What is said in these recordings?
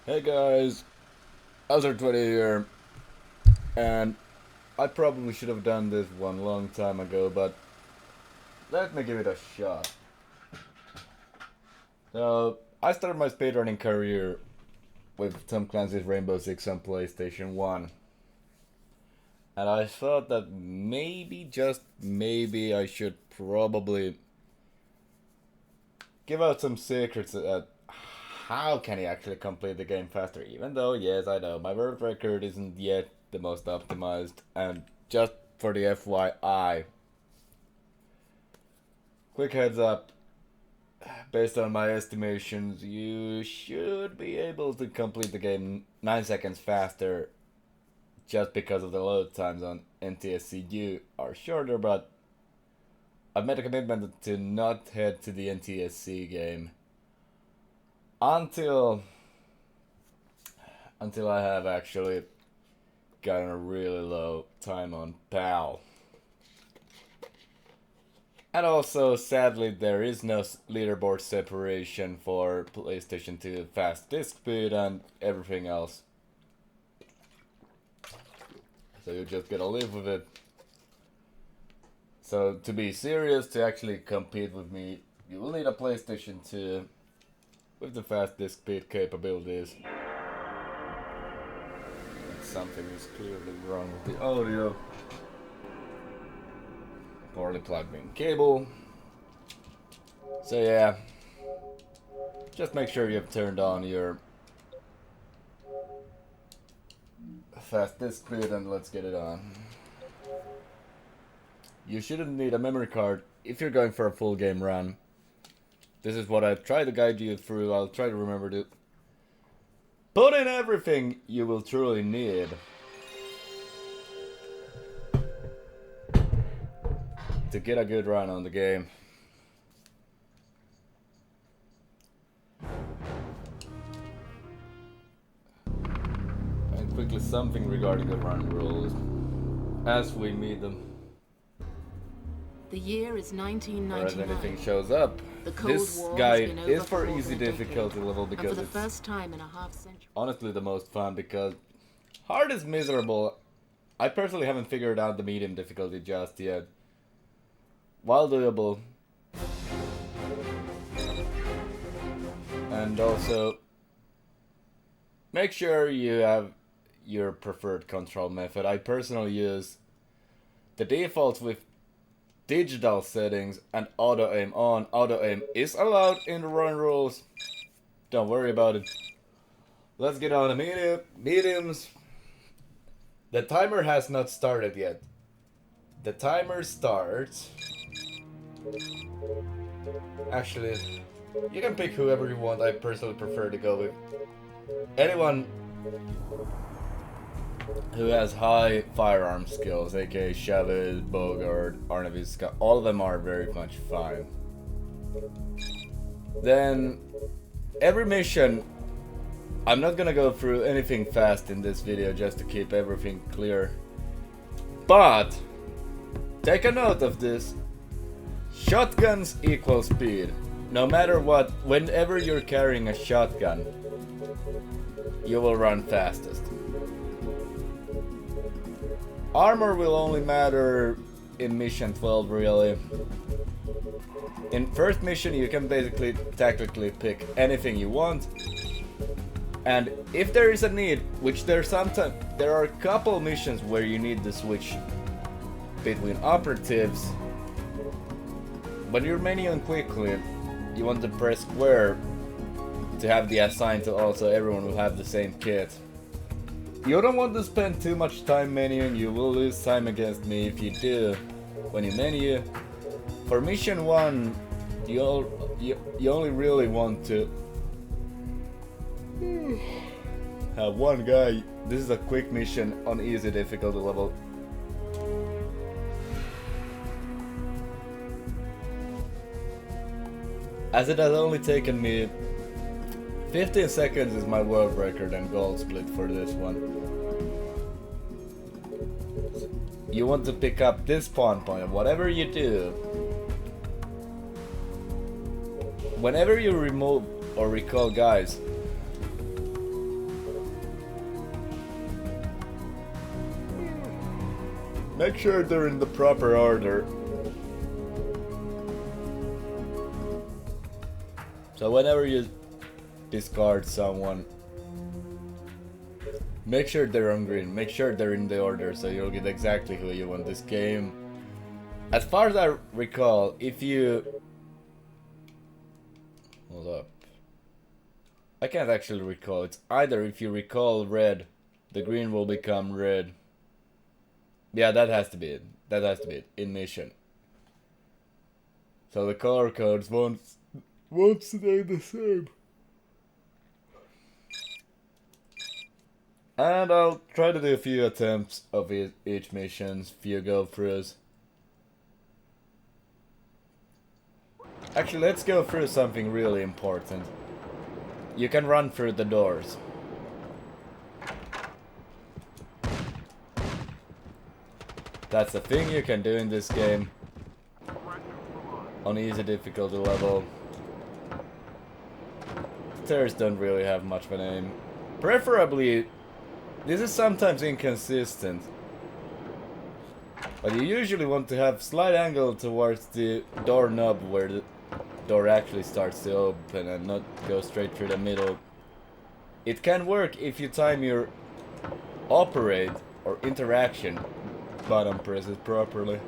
Hey guys, Alter20 here, and I probably should have done this one long time ago, but let me give it a shot. So, I started my speedrunning career with Tom Clancy's Rainbow Six on PlayStation 1, and I thought that maybe, just maybe, I should probably give out some secrets at how can he actually complete the game faster, even though, yes, I know, my world record isn't yet the most optimized, and just for the FYI, quick heads up, based on my estimations, you should be able to complete the game 9 seconds faster just because of the load times on NTSCU are shorter, but I've made a commitment to not head to the NTSC game until I have actually gotten a really low time on PAL. And also, sadly, there is no leaderboard separation for PlayStation 2 fast disk speed and everything else. So you just gotta live with it. So to be serious, to actually compete with me, you will need a PlayStation 2 with the fast disk speed capabilities. Something is clearly wrong with the audio. Poorly plugged in cable. So yeah, just make sure you've turned on your fast disk speed and let's get it on. You shouldn't need a memory card if you're going for a full game run. This is what I try to guide you through. I'll try to remember to put in everything you will truly need to get a good run on the game. And quickly something regarding the run rules as we meet them. The year is 1999. Or as anything shows up. This guide is for easy difficulty level because it's first time in a half century. Honestly the most fun, because hard is miserable. I personally haven't figured out the medium difficulty just yet. While doable. And also, make sure you have your preferred control method. I personally use the default with digital settings and auto aim on. Auto aim is allowed in the run rules. Don't worry about it. Let's get on the mediums. The timer has not started yet. The timer starts. Actually, you can pick whoever you want. I personally prefer to go with anyone who has high firearm skills, aka Chavez, Bogart, Arnaviska. All of them are very much fine. Then, every mission, I'm not gonna go through anything fast in this video just to keep everything clear. But, take a note of this. Shotguns equal speed. No matter what, whenever you're carrying a shotgun, you will run fastest. Armor will only matter in mission 12 really. In first mission you can basically tactically pick anything you want. And if there is a need, which there are a couple missions where you need to switch between operatives. When you're menuing quickly, you want to press square to have the assign to also everyone will have the same kit. You don't want to spend too much time menuing, you will lose time against me if you do. When you menu, for mission 1, you only really want to have one guy. This is a quick mission on easy difficulty level. As it has only taken me 15 seconds is my world record and gold split for this one. You want to pick up this spawn point, whatever you do. Whenever you remove or recall guys, Make sure they're in the proper order. So whenever you discard someone, make sure they're on green, make sure they're in the order so you'll get exactly who you want this game. As far as I recall, if you... Hold up. I can't actually recall. It's either if you recall red, the green will become red. Yeah, that has to be it. That has to be it. In mission. So the color codes won't stay the same. And I'll try to do a few attempts of each mission, few go-throughs. Actually, let's go through something really important. You can run through the doors. That's the thing you can do in this game. On easy difficulty level. Terrorists don't really have much of an aim. Preferably, this is sometimes inconsistent. But you usually want to have slight angle towards the doorknob where the door actually starts to open and not go straight through the middle. It can work if you time your operate or interaction button presses properly.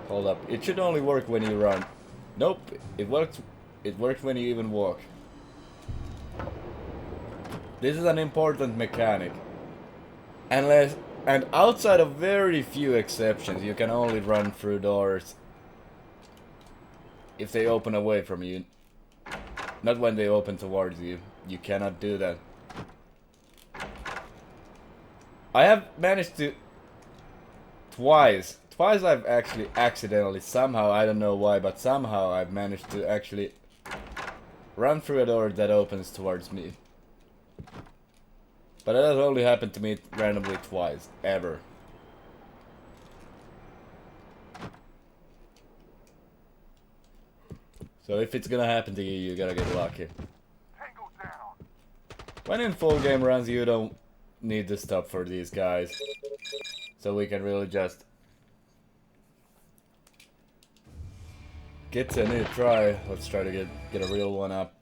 Hold up, it should only work when you run. Nope, it works when you even walk. This is an important mechanic. And outside of very few exceptions, you can only run through doors if they open away from you. Not when they open towards you. You cannot do that. I have managed to... Twice I've actually accidentally, somehow, I don't know why, but somehow I've managed to actually run through a door that opens towards me. But that has only happened to me randomly twice, ever. So if it's gonna happen to you, you gotta get lucky. When in full game runs, you don't need to stop for these guys. So we can really just get to a new try. Let's try to get a real one up.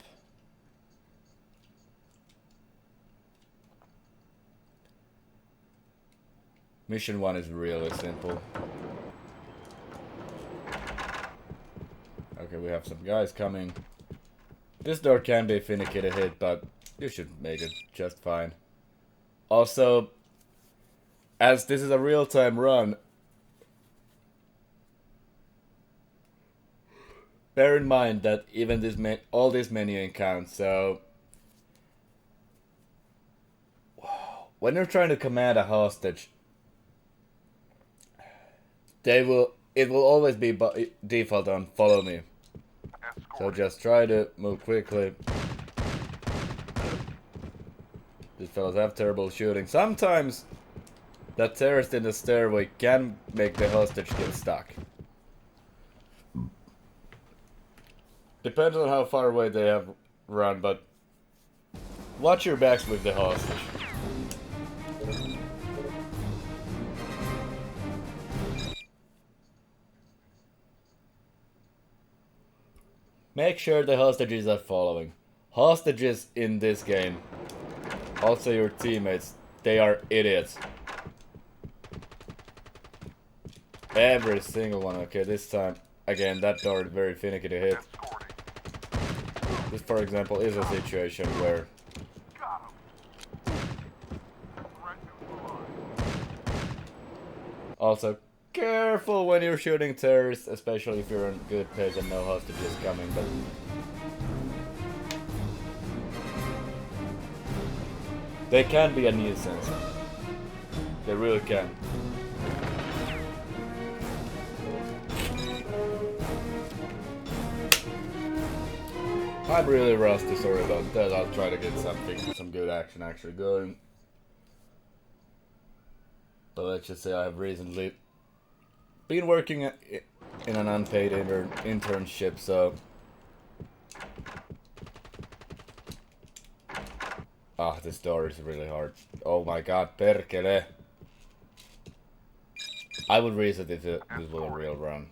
Mission 1 is really simple. Okay, we have some guys coming. This door can be finicky to hit, but you should make it just fine. Also, as this is a real-time run, bear in mind that even this all this menuing counts, so... When you're trying to command a hostage, it will always be default on follow me. So just try to move quickly. These fellas have terrible shooting. Sometimes that terrorist in the stairway can make the hostage get stuck. Depends on how far away they have run, but watch your backs with the hostage. Make sure the hostages are following. Hostages in this game, also your teammates, they are idiots. Every single one. Okay, this time, again, that door is very finicky to hit. This, for example, is a situation where... Also, careful when you're shooting terrorists, especially if you're on good pace and no hostages coming, but... They can be a nuisance. They really can. I'm really rusty, sorry about that. I'll try to get some good action actually going. But let's just say I have recently been working in an unpaid internship, so Ah, this door is really hard. Oh my god, perkele. I would reset if this was a real run.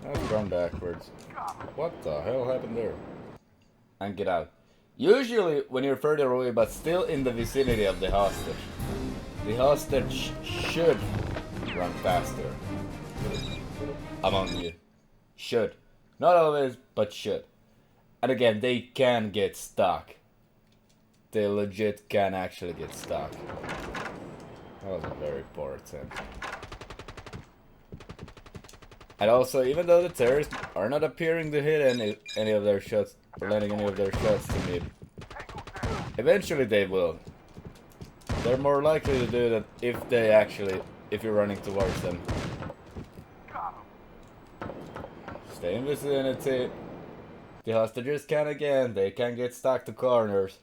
Let's run backwards. What the hell happened there? And get out. Usually, when you're further away but still in the vicinity of the hostage should run faster. Among you. Should. Not always, but should. And again, they can get stuck. They legit can actually get stuck. That was a very poor attempt. And also, even though the terrorists are not appearing to hit any of their shots, or landing any of their shots to me, eventually they will. They're more likely to do that if you're running towards them. Stay in vicinity. The hostages they can get stuck to corners.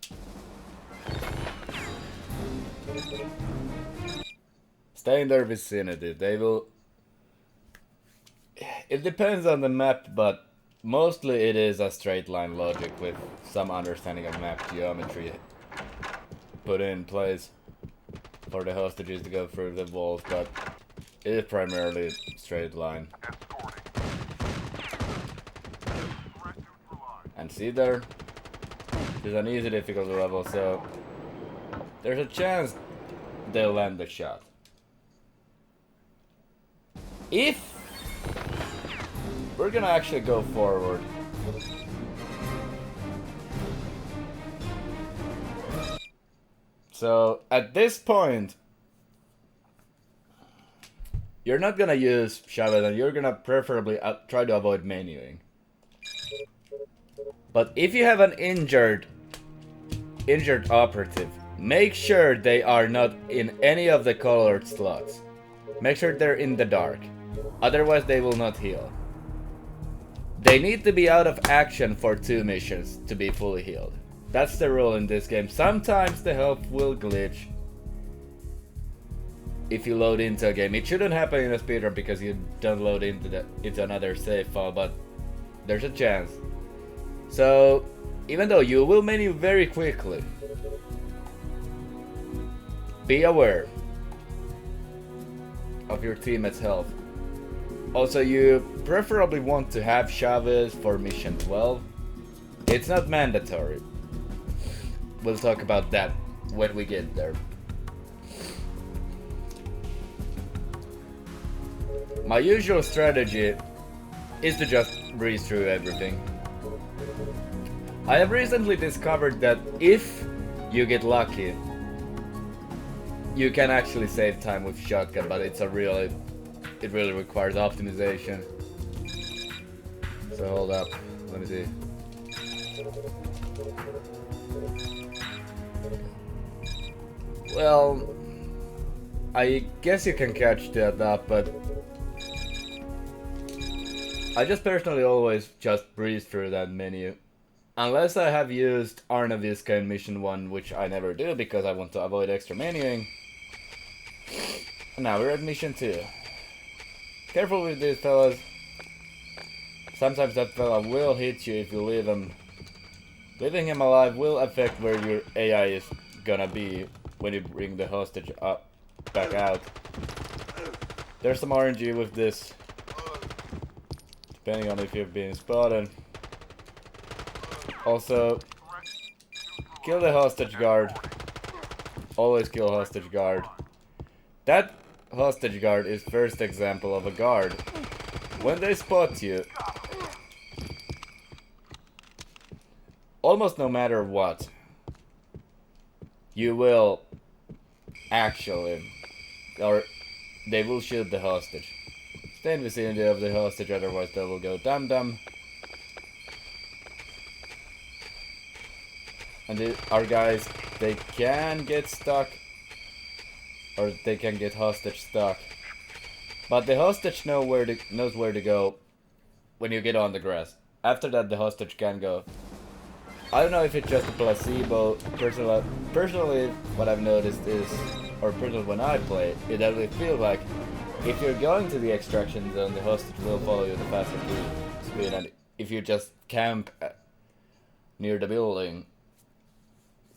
Stay in their vicinity, they will... It depends on the map, but mostly it is a straight line logic with some understanding of map geometry put in place for the hostages to go through the walls, but it is primarily straight line. And see there? There's an easy difficulty level, so there's a chance they'll land the shot. If we're gonna actually go forward. So at this point, you're not gonna use Chavez and you're gonna preferably try to avoid menuing. But if you have an injured operative, make sure they are not in any of the colored slots. Make sure they're in the dark. Otherwise they will not heal. They need to be out of action for 2 missions to be fully healed. That's the rule in this game. Sometimes the health will glitch if you load into a game. It shouldn't happen in a speedrun because you don't load into another save file, but there's a chance. So, even though you will menu very quickly, be aware of your teammates' health. Also, you preferably want to have Chavez for mission 12. It's not mandatory. We'll talk about that when we get there. My usual strategy is to just breeze through everything. I have recently discovered that if you get lucky, you can actually save time with shotgun, but it really requires optimization. So hold up, let me see. Well, I guess you can catch that up, but I just personally always just breeze through that menu. Unless I have used Arnaviska in mission 1, which I never do because I want to avoid extra menuing. And now we're at mission 2. Careful with these fellas. Sometimes that fella will hit you if you leave him. Leaving him alive will affect where your AI is gonna be when you bring the hostage back out. There's some RNG with this, depending on if you've been spotted. Also, kill the hostage guard. Always kill hostage guard. That hostage guard is first example of a guard. When they spot you, almost no matter what, you will actually, or they will shoot the hostage. Stay in vicinity of the hostage, otherwise they will go dum-dum. And our guys, they can get stuck, or they can get hostage stuck. But the hostage knows where to go when you get on the grass. After that, the hostage can go. I don't know if it's just a placebo. Personally, what I've noticed is, or personally when I play, it doesn't feel like if you're going to the extraction zone, the hostage will follow you the faster speed, and if you just camp near the building.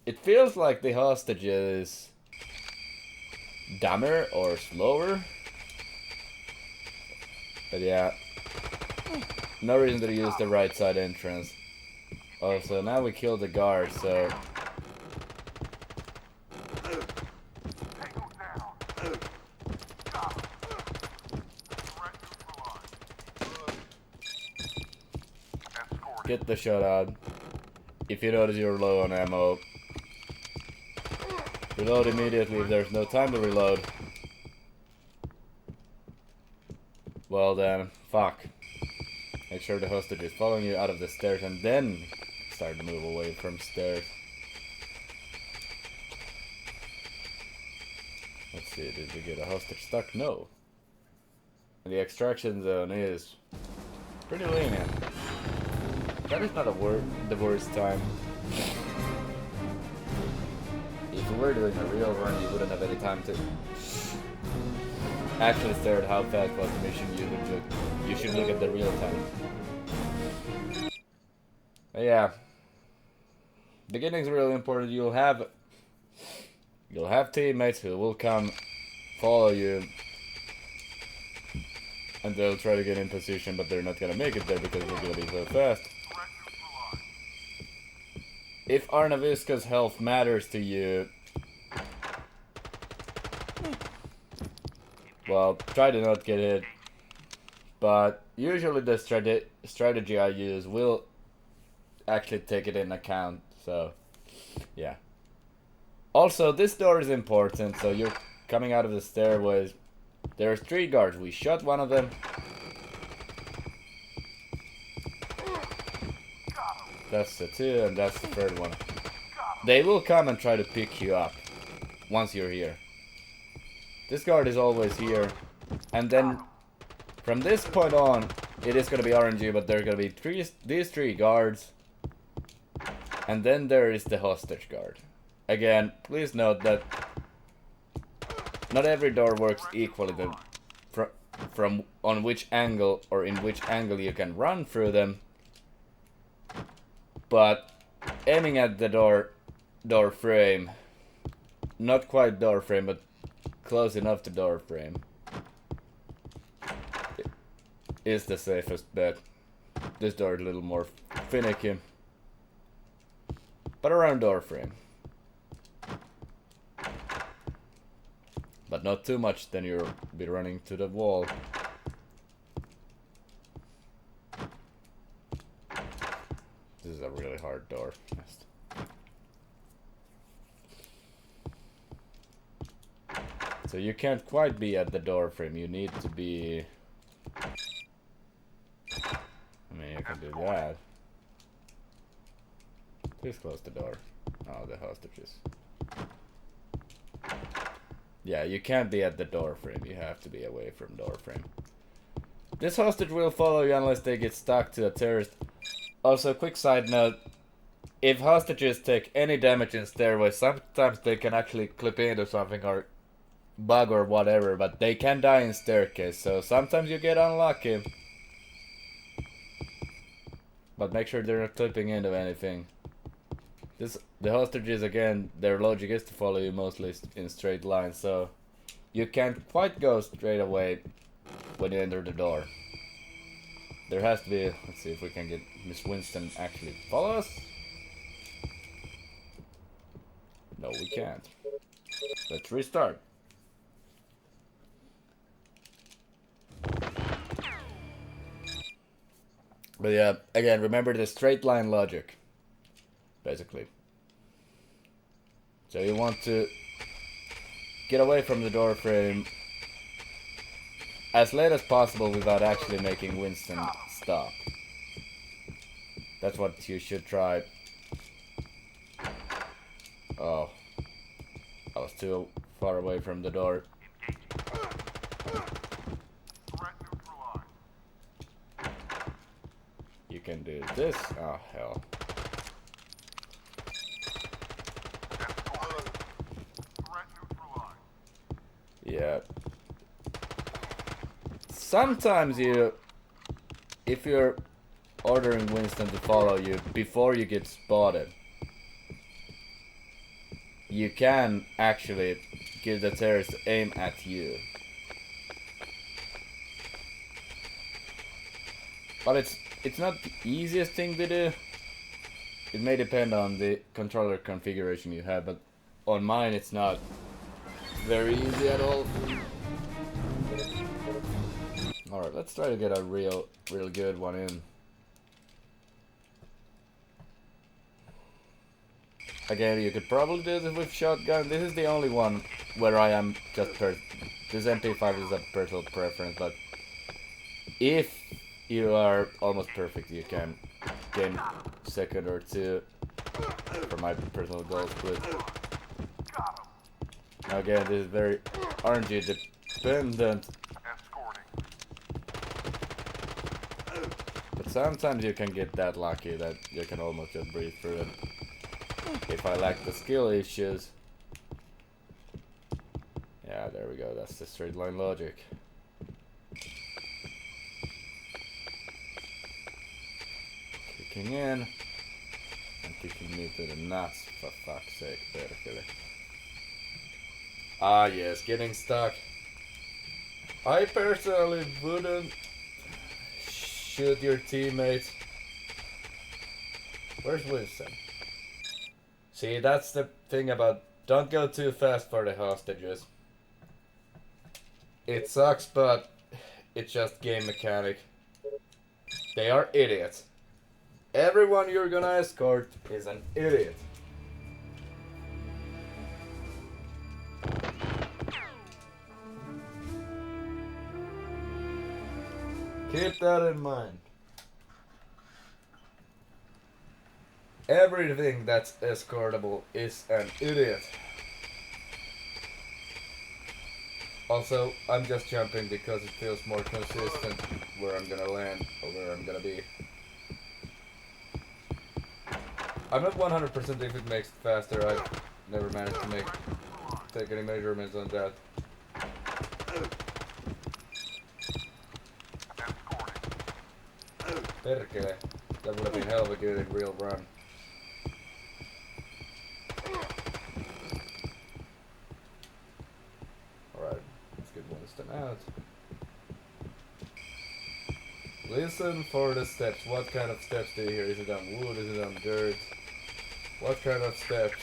It feels like the hostage is dumber or slower. But yeah, no reason to use the right side entrance. Also, now we killed the guard, so... Get the shot out. If you notice you're low on ammo, reload immediately if there's no time to reload. Well then, fuck. Make sure the hostage is following you out of the stairs and then start to move away from stairs. Let's see, did we get a hostage stuck? No. And the extraction zone is pretty lenient. That is not the worst time. If we were doing a real run, you wouldn't have any time to actually stare at how fast was the mission. You should look at the real time. But yeah, beginning's really important. You'll have teammates who will come follow you, and they'll try to get in position, but they're not gonna make it there because you're gonna be so fast. If Arnaviska's health matters to you, well, try to not get hit. But usually the strategy I use will actually take it in account, so yeah. Also, this door is important, so you're coming out of the stairways. There's 3 guards. We shot one of them. That's the 2, and that's the 3rd one. They will come and try to pick you up once you're here. This guard is always here, and then from this point on, it is gonna be RNG, but there's gonna be these 3 guards, and then there is the hostage guard. Again, please note that not every door works equally. From on which angle or in which angle you can run through them. But aiming at the door frame, not quite door frame, but close enough to door frame, is the safest bet. This door is a little more finicky, but around door frame. But not too much, then you'll be running to the wall. This is a really hard door. So you can't quite be at the door frame, you need to be... I mean, you can do that. Please close the door. Oh, the hostages. Yeah, you can't be at the door frame, you have to be away from door frame. This hostage will follow you unless they get stuck to a terrorist. Also, quick side note, if hostages take any damage in stairways, sometimes they can actually clip into something or bug or whatever, but they can die in staircase, so sometimes you get unlucky. But make sure they're not clipping into anything. The hostages, again, their logic is to follow you mostly in straight lines, so you can't quite go straight away when you enter the door. There has to be... Let's see if we can get Miss Winston actually follow us. No, we can't. Let's restart. But yeah, again, remember the straight line logic. Basically. So you want to get away from the door frame as late as possible without actually making Winston stop. That's what you should try. Oh. I was too far away from the door. You can do this. Oh, hell. Yeah. Sometimes if you're ordering Winston to follow you before you get spotted, you can actually give the terrorists to aim at you. But it's not the easiest thing to do. It may depend on the controller configuration you have, but on mine it's not very easy at all. Alright, let's try to get a real good one in. Again, you could probably do this with shotgun. This is the only one where I am just this MP5 is a personal preference, but if you are almost perfect, you can gain second or two for my personal goal split. Again, this is very RNG dependent. But sometimes you can get that lucky that you can almost just breathe through it. If I lack the skill issues. Yeah, there we go, that's the straight line logic. Kicking in. And kicking me to the nuts, for fuck's sake, perkele. Ah yes, getting stuck. I personally wouldn't shoot your teammates. Where's Winston? See, that's the thing about don't go too fast for the hostages. It sucks, but it's just game mechanic. They are idiots. Everyone you're gonna escort is an idiot. Keep that in mind. Everything that's escortable is an idiot. Also, I'm just jumping because it feels more consistent where I'm gonna land or where I'm gonna be. I'm not 100% if it makes it faster. I've never managed to take any measurements on that. Perkele. That would have been hell of a good in real run. Alright, let's get Winston out. Listen for the steps. What kind of steps do you hear? Is it on wood? Is it on dirt? What kind of steps?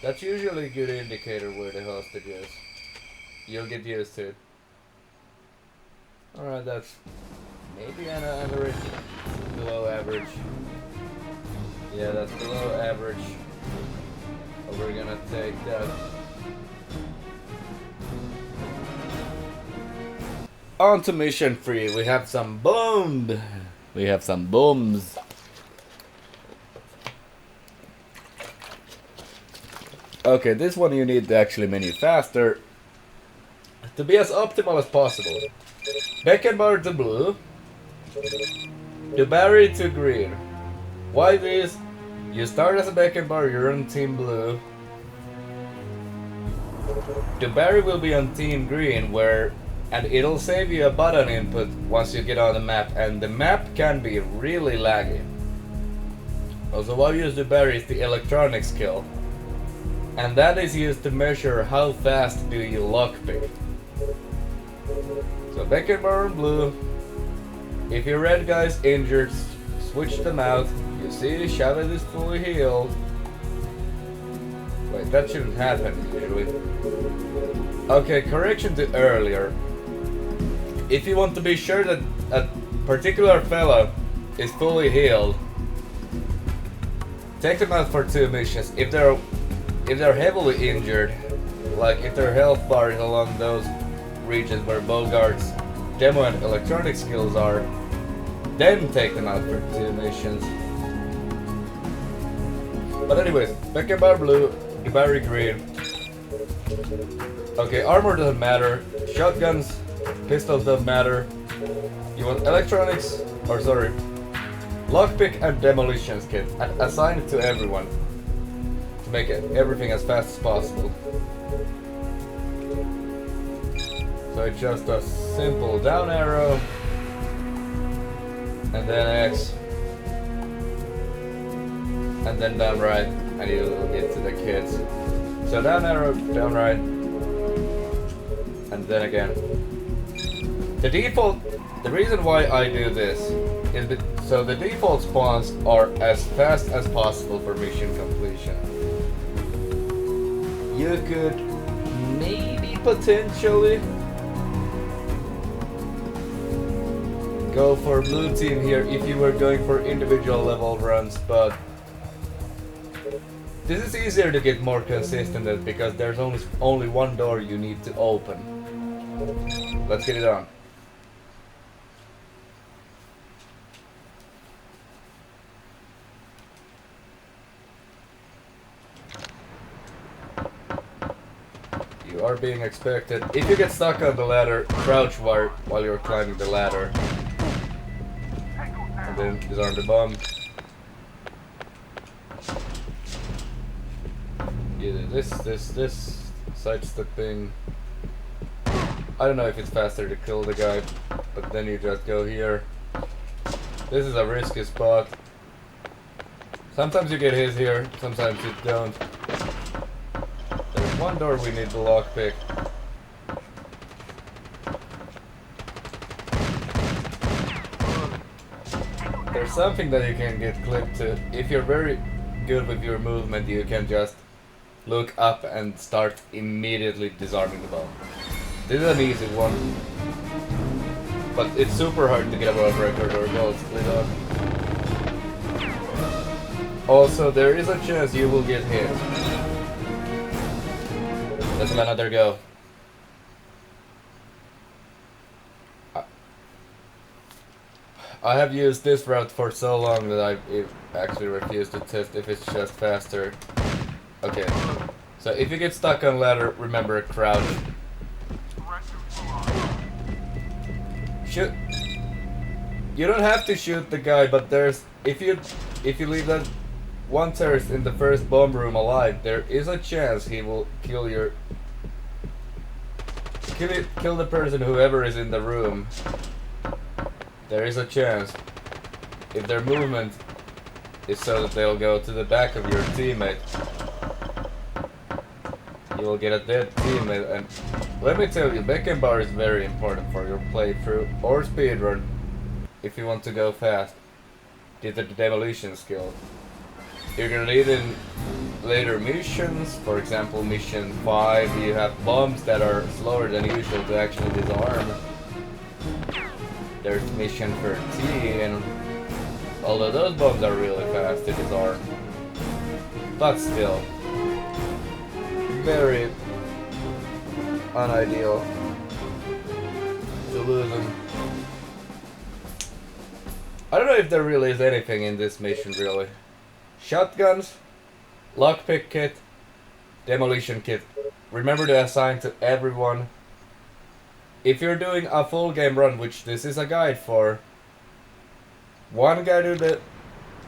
That's usually a good indicator where the hostage is. You'll get used to it. Alright, that's maybe an average, below average. Yeah, that's below average. But we're gonna take that. On to mission 3, we have some bombs. We have some bombs. Okay, this one you need to actually menu faster to be as optimal as possible. Beckenbauer to blue, to Barry to green. Why this? You start as a Beckenbauer, you're on team blue. The Barry will be on team green, and it'll save you a button input once you get on the map, and the map can be really laggy. Also, what you use the Barry is the electronic skill, and that is used to measure how fast do you lockpick. So Beckenbauer in blue. If your red guy's injured, switch them out. You see, Chavez is fully healed. Wait, that shouldn't happen usually. Okay, correction to earlier. If you want to be sure that a particular fellow is fully healed, take them out for 2 missions. If they're heavily injured, like if their health bar is along those regions where Bogart's demo and electronic skills are, then take them out for 2 missions. But anyways, Beckenbauer blue, Barry green. Okay, armor doesn't matter, shotguns, pistols don't matter. You want electronics, or sorry, lockpick and demolitions kit, and assign it to everyone to make everything as fast as possible. So it's just a simple down arrow, and then X, and then down right, and you'll get to the kids. So down arrow, down right, and then again. The default, the reason why I do this is so the default spawns are as fast as possible for mission completion. You could maybe potentially go for blue team here if you were going for individual level runs, but this is easier to get more consistent because there's only one door you need to open. Let's get it on. You are being expected. If you get stuck on the ladder, crouch while you're climbing the ladder. And then disarm the bomb. Either this, sidestepping. I don't know if it's faster to kill the guy, but then you just go here. This is a risky spot. Sometimes you get hit here, sometimes you don't. There's one door we need the lockpick. There's something that you can get clipped to. If you're very good with your movement, you can just look up and start immediately disarming the bomb. This is an easy one, but it's super hard to get a world record or gold split up. Also, there is a chance you will get hit. Let's have another go. I have used this route for so long that I actually refuse to test if it's just faster. Okay, so if you get stuck on ladder, remember crouch. Shoot. You don't have to shoot the guy, but there's if you leave that one terrorist in the first bomb room alive, there is a chance he will kill the person, whoever is in the room. There is a chance. If their movement is so that they'll go to the back of your teammate, you will get a dead teammate. And let me tell you, Beckenbauer is very important for your playthrough or speedrun if you want to go fast. Get the demolition skill. You're gonna need it in later missions. For example, mission 5, you have bombs that are slower than usual to actually disarm. There's mission 13, although those bombs are really fast to disarm. But still, very unideal to lose them. I don't know if there really is anything in this mission, really. Shotguns, lockpick kit, demolition kit. Remember to assign to everyone. If you're doing a full game run, which this is a guide for, one gadget that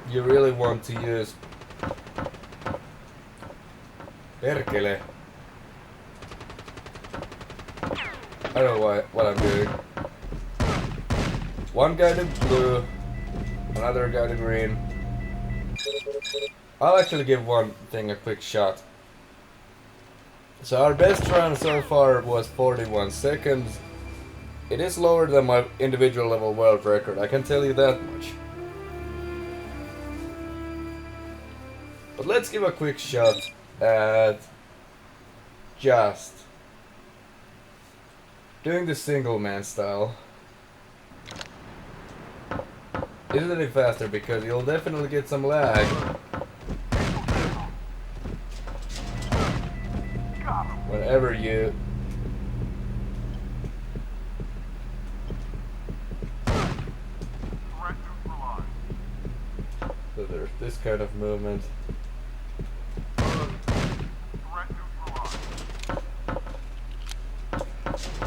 you really want to use. Perkele. I don't know what I'm doing. One guided blue, another guided green. I'll actually give one thing a quick shot. So our best run so far was 41 seconds. It is lower than my individual level world record, I can tell you that much. But let's give a quick shot at just doing the single man style. Isn't any faster because you'll definitely get some lag. Whenever you so there's this kind of movement.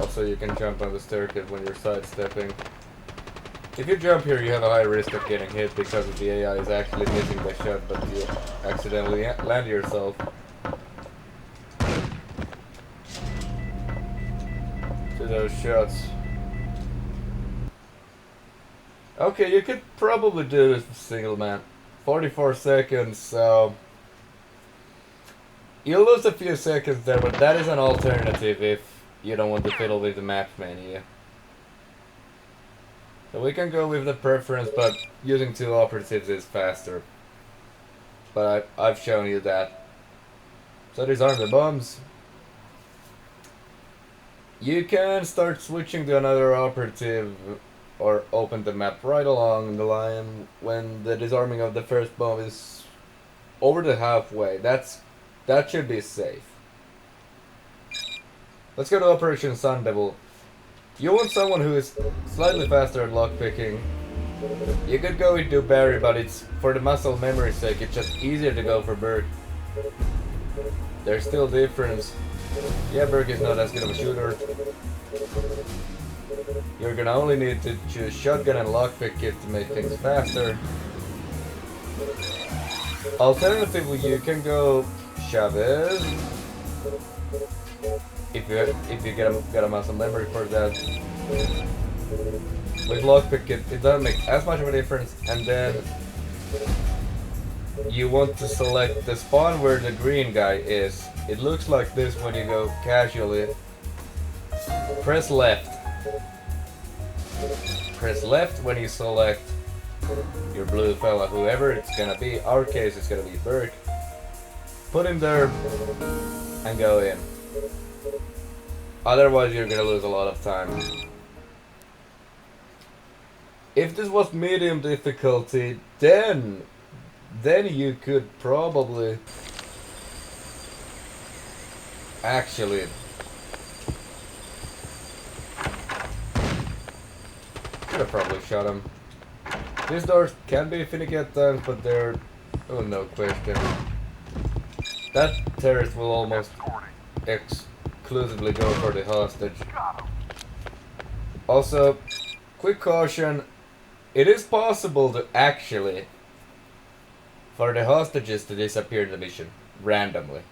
Also, you can jump on the staircase when you're sidestepping. If you jump here, you have a high risk of getting hit because the AI is actually missing the shot, but you accidentally land yourself. To those shots. Okay, you could probably do this with single man. 44 seconds, so you'll lose a few seconds there, but that is an alternative if you don't want to fiddle with the map menu. So we can go with the preference, but using two operatives is faster. But I've shown you that. So these are the bombs. You can start switching to another operative or open the map right along the line when the disarming of the first bomb is over the halfway. That should be safe. Let's go to Operation Sun Devil. You want someone who is slightly faster at lockpicking. You could go into Barry, but it's for the muscle memory's sake, it's just easier to go for Berg. There's still difference. Yeah, Berg is not as good of a shooter. You're gonna only need to choose shotgun and lockpick kit to make things faster. Alternatively, you can go Chavez if you get a muscle memory for that. With lockpick it doesn't make as much of a difference, and then you want to select the spawn where the green guy is. It looks like this when you go casually. Press left. Press left when you select your blue fella, whoever it's gonna be. Our case it's gonna be Berg. Put him there and go in. Otherwise you're gonna lose a lot of time. If this was medium difficulty, then you could probably actually could have probably shot him. These doors can be finicky at times, but they're no question. That terrorist will almost exclusively go for the hostage. Also, quick caution, it is possible to actually for the hostages to disappear in the mission randomly.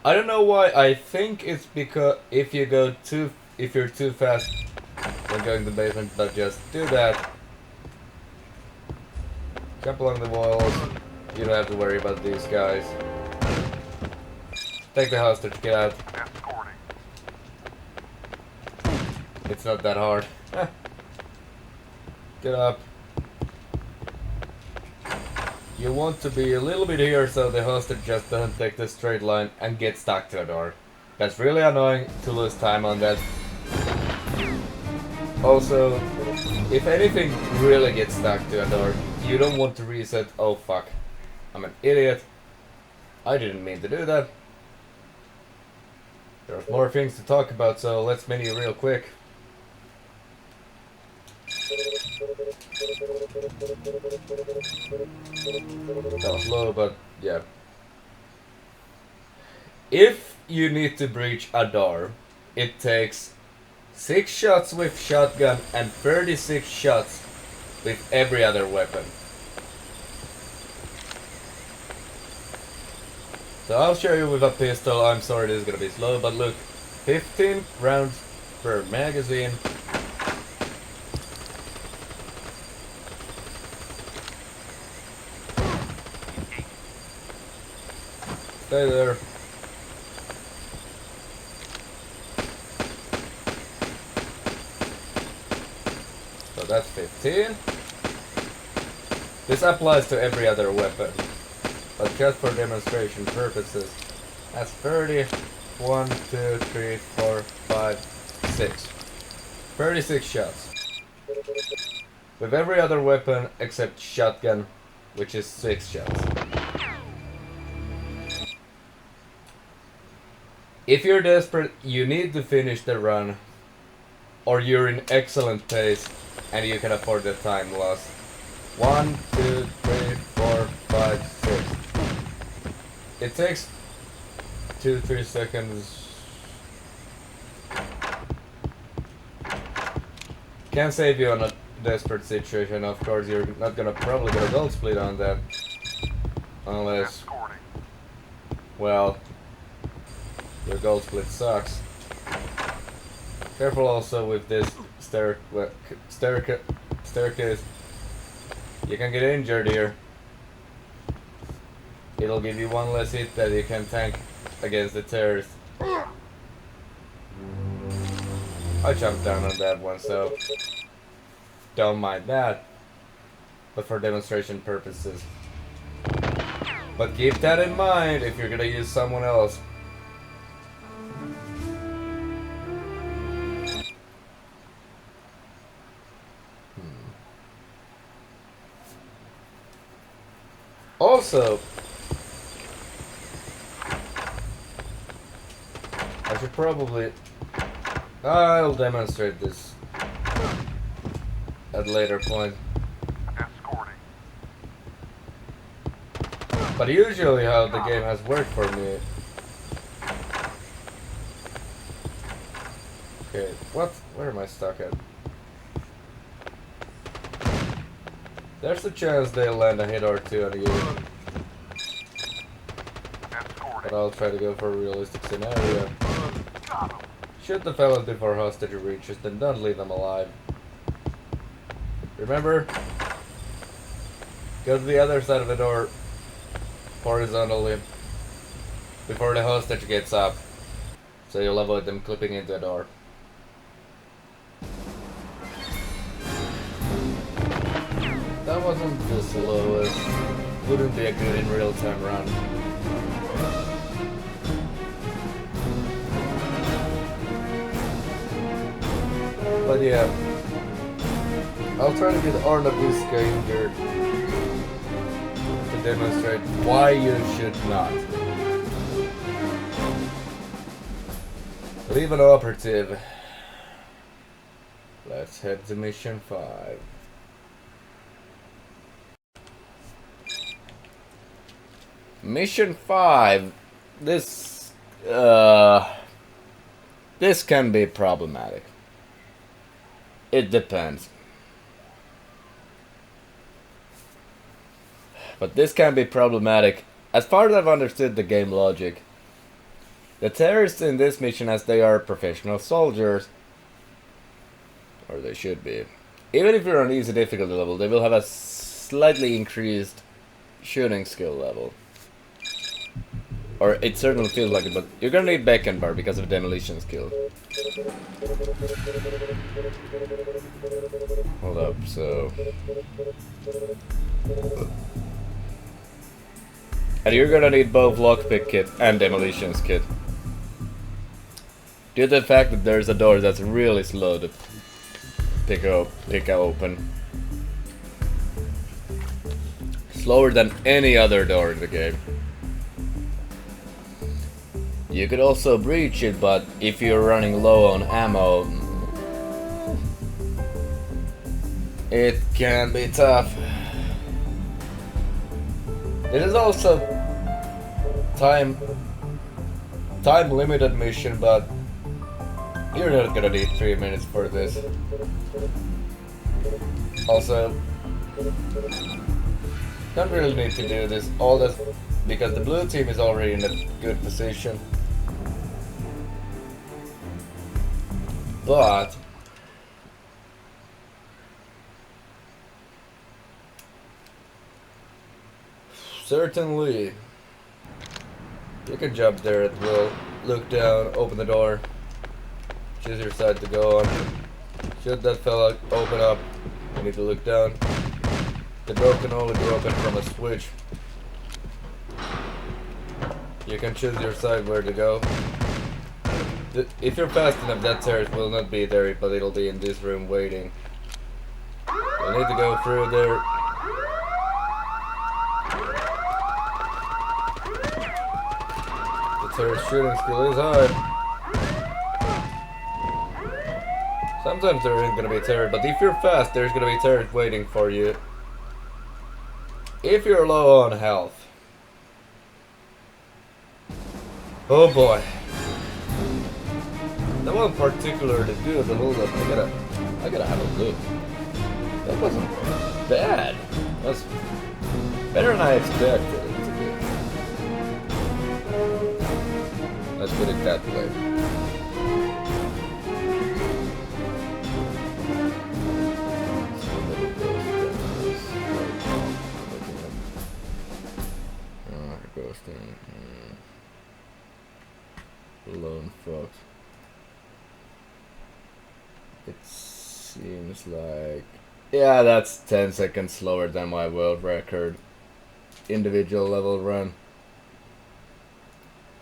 I don't know why. I think it's because if you're too fast when going to the basement, but just do that. Jump along the walls. You don't have to worry about these guys. Take the hostage, get out. It's not that hard. Get up. You want to be a little bit here so the hostage just doesn't take the straight line and get stuck to the door. That's really annoying to lose time on that. Also, if anything really gets stuck to a door, you don't want to reset. Oh fuck, I'm an idiot. I didn't mean to do that. There's more things to talk about, so let's menu real quick. That was low, but yeah. If you need to breach a door, it takes 6 shots with shotgun and 36 shots with every other weapon. So I'll show you with a pistol. I'm sorry this is gonna be slow, but look, 15 rounds per magazine. Stay there. So that's 15. This applies to every other weapon, but just for demonstration purposes. That's 30. 1, 2, 3, 4, 5, 6. 36 shots. With every other weapon except shotgun, which is 6 shots. If you're desperate, you need to finish the run, or you're in excellent pace and you can afford the time loss. 1, 2, 3, 4, 5, 6. It takes 2-3 seconds. Can save you on a desperate situation. Of course, you're not gonna probably get a gold split on that, unless, well, your gold split sucks. Careful also with this staircase. You can get injured here. It'll give you one less hit that you can tank against the terrorists. I jumped down on that one, so don't mind that. But for demonstration purposes. But keep that in mind if you're gonna use someone else. Also, I should probably... I'll demonstrate this at a later point. Escorting. But usually how the game has worked for me... Okay, what? Where am I stuck at? There's a chance they'll land a hit or two on you. But I'll try to go for a realistic scenario. Shoot the fellas before hostage reaches, then don't leave them alive. Remember? Go to the other side of the door horizontally before the hostage gets up, so you'll avoid them clipping into the door. That wasn't the slowest. Wouldn't be a good in real-time run. But yeah, I'll try to get Arnabuska injured to demonstrate why you should not leave an operative. Let's head to mission 5. Mission 5. This can be problematic. It depends. But this can be problematic. As far as I've understood the game logic, the terrorists in this mission, as they are professional soldiers, or they should be, even if you're on easy difficulty level, they will have a slightly increased shooting skill level. Or it certainly feels like it, but you're gonna need Beckenbar because of demolition skill. Hold up, so... And you're gonna need both lockpick kit and demolitions kit. Due to the fact that there's a door that's really slow to pick open. Slower than any other door in the game. You could also breach it, but if you're running low on ammo, it can be tough. It is also time limited mission, but you're not gonna need 3 minutes for this. Also, don't really need to do this all this because the blue team is already in a good position. But certainly you can jump there at will, look down, open the door, choose your side to go on, shoot that fella, open up, you need to look down. The door can only be opened from a switch. You can choose your side where to go. If you're fast enough, that terrorist will not be there, but it'll be in this room waiting. You'll need to go through there. The terrorist shooting skill is high. Sometimes there isn't gonna be a terrorist, but if you're fast, there's gonna be a terrorist waiting for you. If you're low on health. Oh boy. That wasn't particularly good, but hold up, I gotta have a look. That wasn't bad. That's better than I expected it to be. Let's put it that way. Lone Fox. It seems like... Yeah, that's 10 seconds slower than my world record individual level run.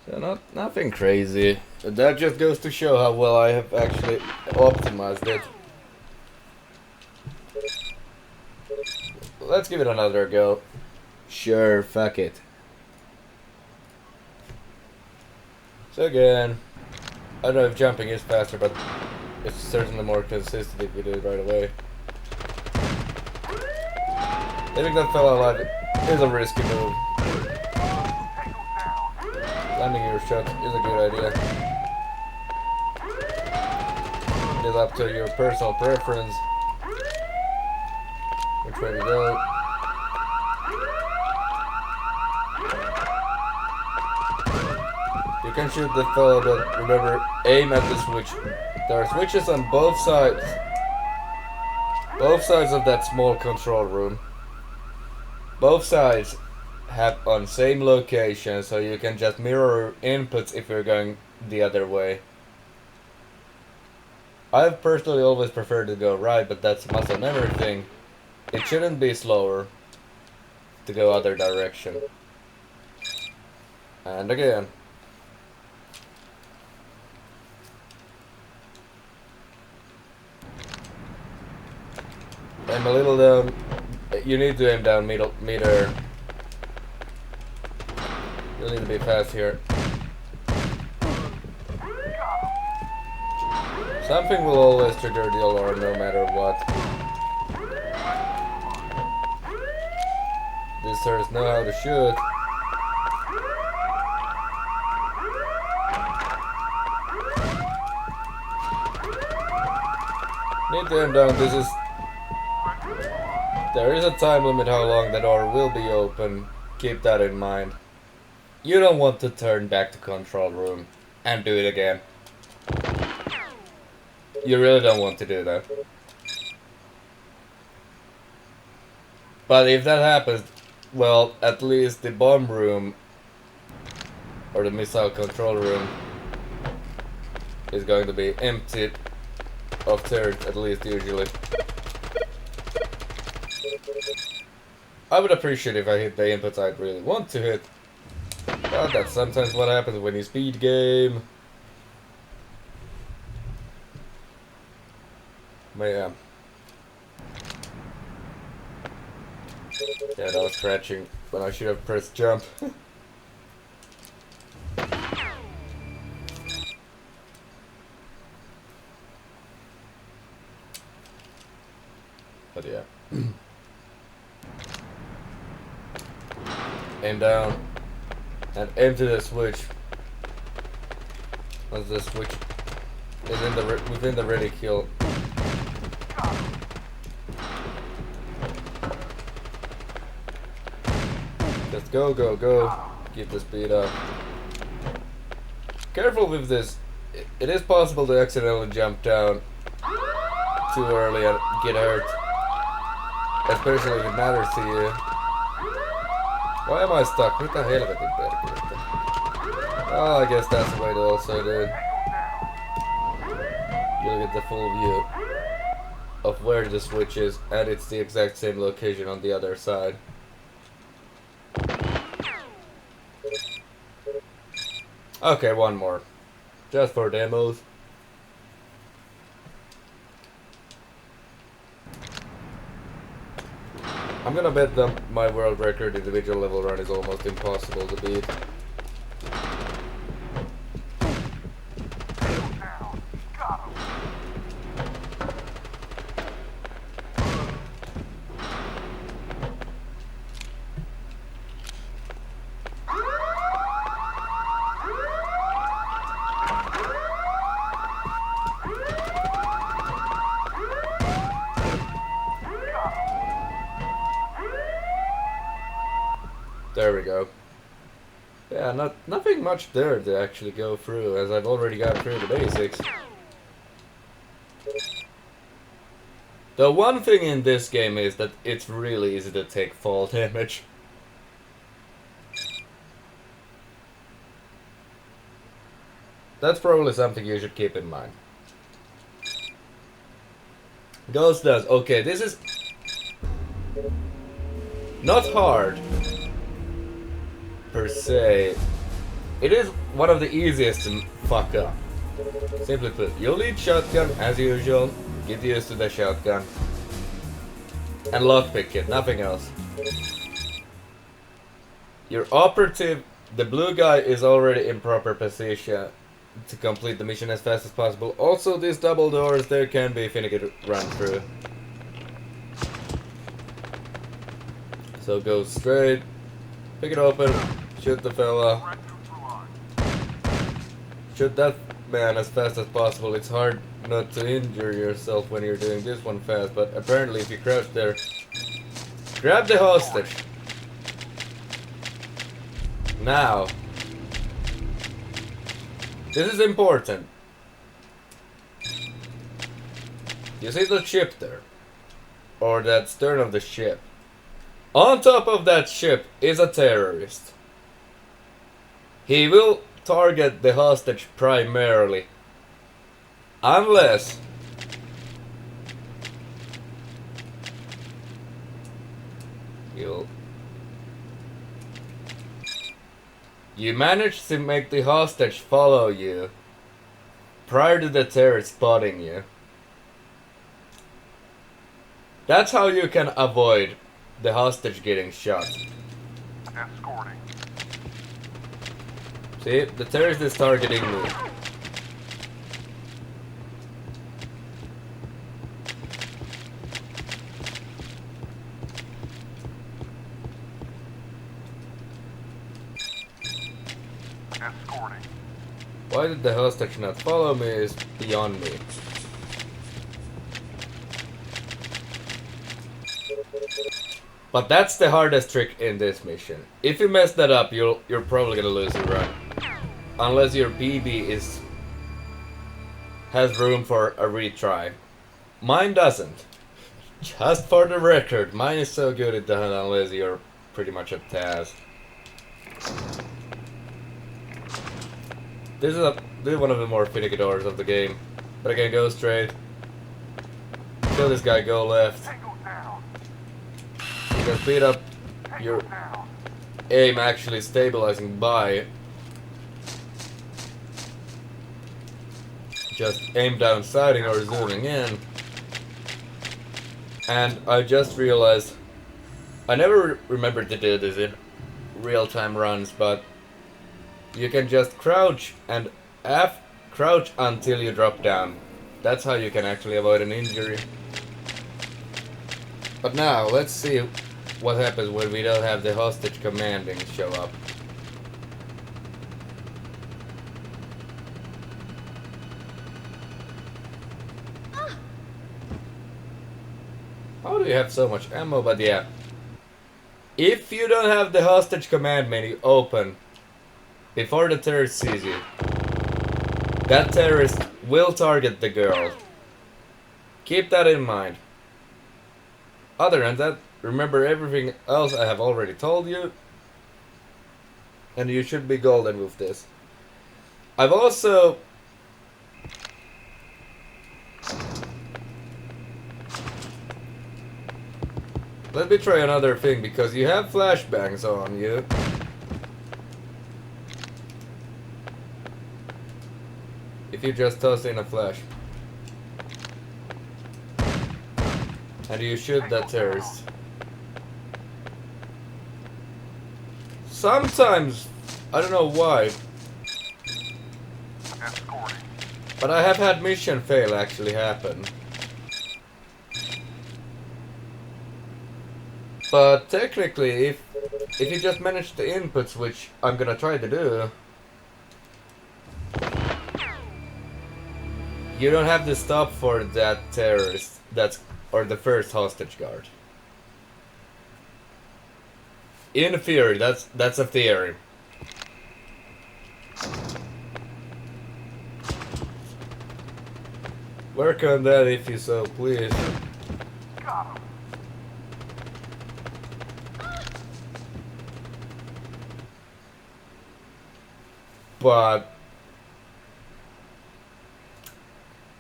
So nothing crazy. But that just goes to show how well I have actually optimized it. Let's give it another go. Sure, fuck it. So again, I don't know if jumping is faster, but it's certainly more consistent if you do it right away. Leaving that fellow alive is a risky move. Landing your shot is a good idea. It is up to your personal preference which way to go. You can shoot the fellow, but remember, aim at the switch. There are switches on both sides. Both sides of that small control room. Both sides have on same location, so you can just mirror inputs if you're going the other way. I've personally always preferred to go right, but that's a muscle memory thing. It shouldn't be slower to go other direction. And again. Aim a little down. You need to aim down meter. You'll need to be fast here. Something will always trigger the alarm no matter what. These sirs know how to shoot. Need to aim down. There is a time limit how long the door will be open. Keep that in mind. You don't want to turn back to control room and do it again. You really don't want to do that. But if that happens, well, at least the bomb room or the missile control room is going to be empty of turrets, at least usually. I would appreciate if I hit the inputs I'd really want to hit. But that's sometimes what happens when you speed game. But yeah. Yeah, that was scratching when I should have pressed jump. But yeah. Aim down and aim to the switch. Once the switch is within the reticule. Just go, go, go. Keep the speed up. Careful with this. It is possible to accidentally jump down too early and get hurt. Especially if it matters to you. Why am I stuck? What the helvetin perkele? Oh, I guess that's the way to also do it. You'll get the full view of where the switch is, and it's the exact same location on the other side. Okay, one more. Just for demos. I'm gonna bet that my world record individual level run is almost impossible to beat. There we go. Yeah, nothing much there to actually go through, as I've already got through the basics. The one thing in this game is that it's really easy to take fall damage. That's probably something you should keep in mind. Ghost does. Okay, this is not hard per se. It is one of the easiest to fuck up. Simply put, you'll need shotgun as usual. Get used to the shotgun. And lockpick it, nothing else. Your operative, the blue guy, is already in proper position to complete the mission as fast as possible. Also, these double doors, there can be finicky to run through. So go straight, pick it open, shoot the fella. Shoot that man as fast as possible. It's hard not to injure yourself when you're doing this one fast, but apparently if you crouch there, grab the hostage. Now, this is important. You see the ship there? Or that stern of the ship. On top of that ship is a terrorist. He will target the hostage primarily. Unless you manage to make the hostage follow you prior to the terrorist spotting you. That's how you can avoid the hostage getting shot. Escorting. See, the terrorist is targeting me. Escorting. Why did the hostage not follow me is beyond me. But that's the hardest trick in this mission. If you mess that up, you're probably gonna lose your run. Unless your PB has room for a retry. Mine doesn't. Just for the record, mine is so good it doesn't unless you're pretty much at task. This is one of the more finicky doors of the game. But I can go straight. Kill this guy, go left. You can speed up your aim actually stabilizing by just aim down sighting or zooming in. And I just realized I never remembered to do this in real-time runs, but you can just crouch and crouch until you drop down. That's how you can actually avoid an injury. But now, let's see what happens when we don't have the hostage commanding show up. How do you have so much ammo? But yeah. If you don't have the hostage command menu open before the terrorist sees you, that terrorist will target the girl. Keep that in mind. Other than that, remember everything else I have already told you, and you should be golden with this. I've also let me try another thing, because you have flashbangs on you. If you just toss in a flash. And you shoot that terrorist. Sometimes, I don't know why, but I have had mission fail actually happen. But technically, if you just manage the inputs, which I'm gonna try to do, you don't have to stop for that terrorist or the first hostage guard. In theory, that's a theory. Work on that if you so please. Got him. But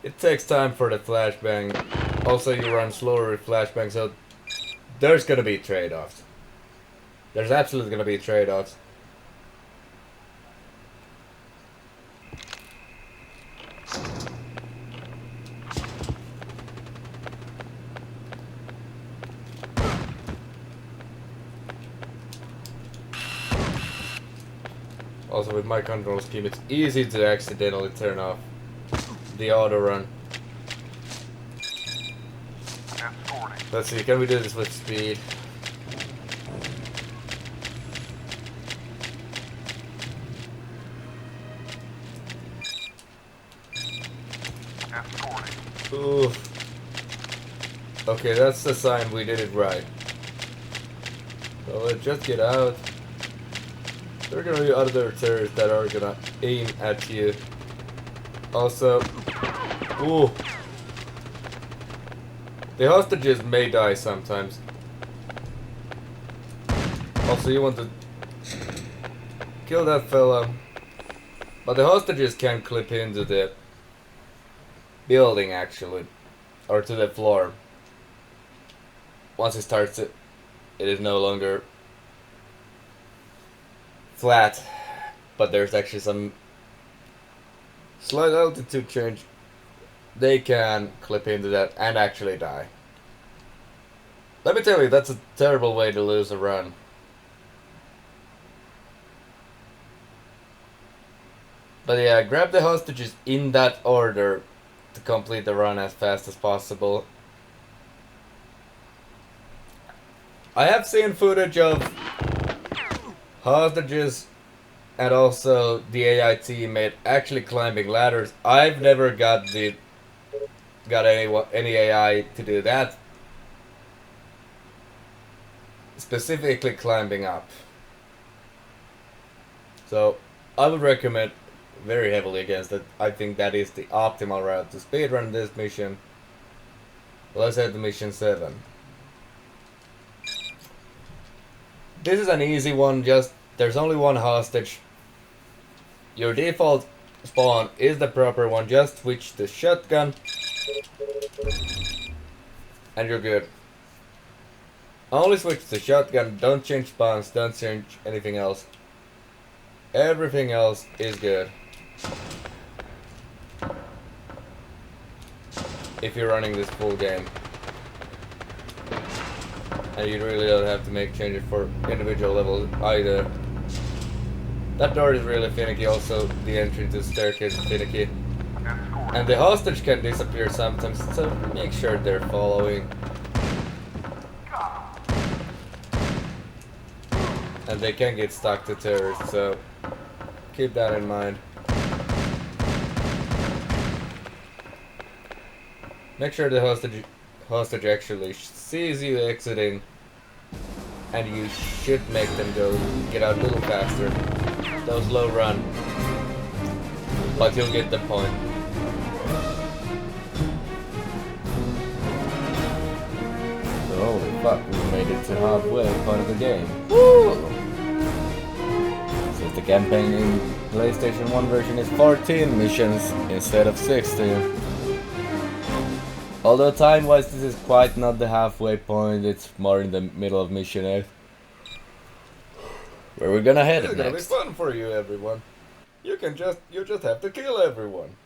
It takes time for the flashbang. Also, you run slower with flashbang, so there's gonna be trade-offs. There's absolutely gonna be trade-offs. Also, with my control scheme, it's easy to accidentally turn off the auto run. Escorting. Let's see, can we do this with speed? Escorting. Ooh. Okay, that's the sign we did it right. So let's just get out. There are gonna be other terrorists that are gonna aim at you. Also, ooh. The hostages may die sometimes. Also, you want to kill that fella. But the hostages can clip into the building, actually. Or to the floor. Once it starts, it is no longer flat. But there's actually some slight altitude change. They can clip into that and actually die. Let me tell you, that's a terrible way to lose a run. But yeah, grab the hostages in that order to complete the run as fast as possible. I have seen footage of hostages and also the AI teammate actually climbing ladders. I've never got any AI to do that. Specifically climbing up. So I would recommend very heavily against it. I think that is the optimal route to speedrun this mission. Let's head to mission 7. This is an easy one, just there's only one hostage. Your default spawn is the proper one, just switch the shotgun and you're good. Only switch the shotgun, don't change spawns, don't change anything else. Everything else is good. If you're running this full game. And you really don't have to make changes for individual levels either. That door is really finicky, also the entry to the staircase is finicky. Escorting. And the hostage can disappear sometimes, so make sure they're following. And they can get stuck to terrorists, so keep that in mind. Make sure the hostage actually sees you exiting, and you should make them get out a little faster. Those slow run, but you'll get the point. Holy fuck, we made it to halfway part of the game. Woo! Since the campaign in PlayStation 1 version is 14 missions instead of 16. Although time-wise this is quite not the halfway point, it's more in the middle of mission 8. Where we're gonna head next. It's gonna be fun for you, everyone. You just have to kill everyone.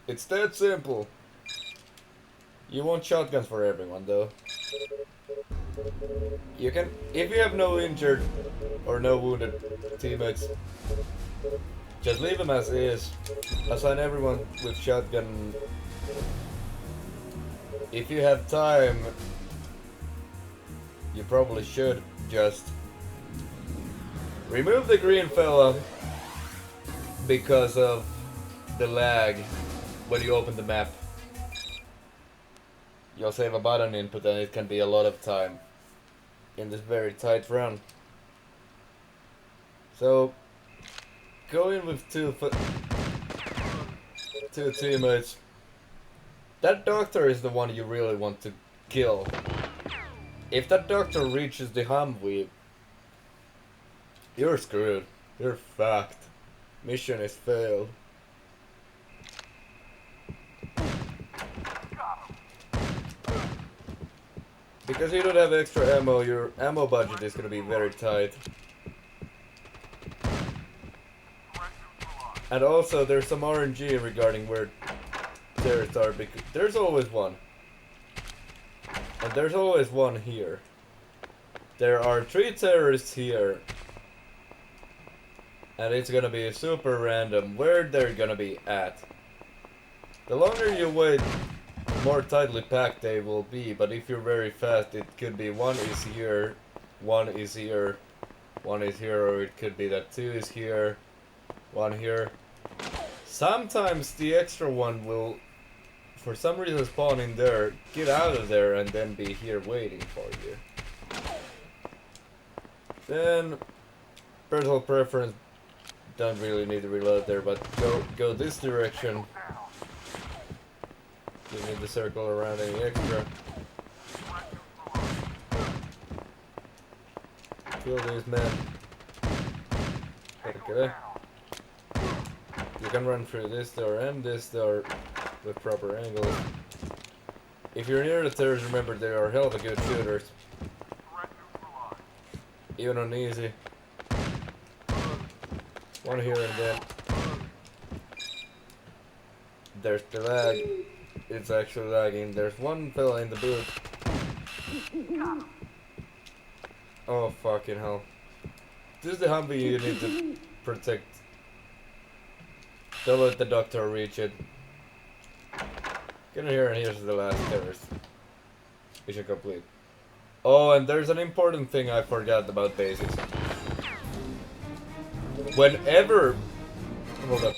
It's that simple. You want shotguns for everyone, though. You can, if you have no injured or no wounded teammates, just leave them as is. Assign everyone with shotgun. If you have time, you probably should just remove the green fella because of the lag when you open the map. You'll save a button input and it can be a lot of time in this very tight run. So go in with two teammates. That doctor is the one you really want to kill. If that doctor reaches the Humvee, you're screwed. You're fucked. Mission is failed. Because you don't have extra ammo, your ammo budget is gonna be very tight. And also, there's some RNG regarding where terrorists are, because there's always one. And there's always one here. There are 3 terrorists here. And it's gonna be super random where they're gonna be at. The longer you wait, the more tightly packed they will be, but if you're very fast, it could be 1 is here, 1 is here, 1 is here, or it could be that 2 is here, 1 here. Sometimes the extra one will, for some reason, spawn in there, get out of there, and then be here waiting for you. Then, personal preference, don't really need to reload there, but go this direction. You need to circle around any extra. Kill these men. Okay. You can run through this door and this door with proper angles. If you're near the terrorists, remember they are hell of a good shooters. Even on easy. 1 here and then. There's the lag. It's actually lagging. There's 1 fella in the booth. Oh fucking hell. This is the Humvee you need to protect. Don't let the doctor reach it. Get in here, and here's the last terrorist. Mission complete. Oh, and there's an important thing I forgot about basics. Whenever... Hold up.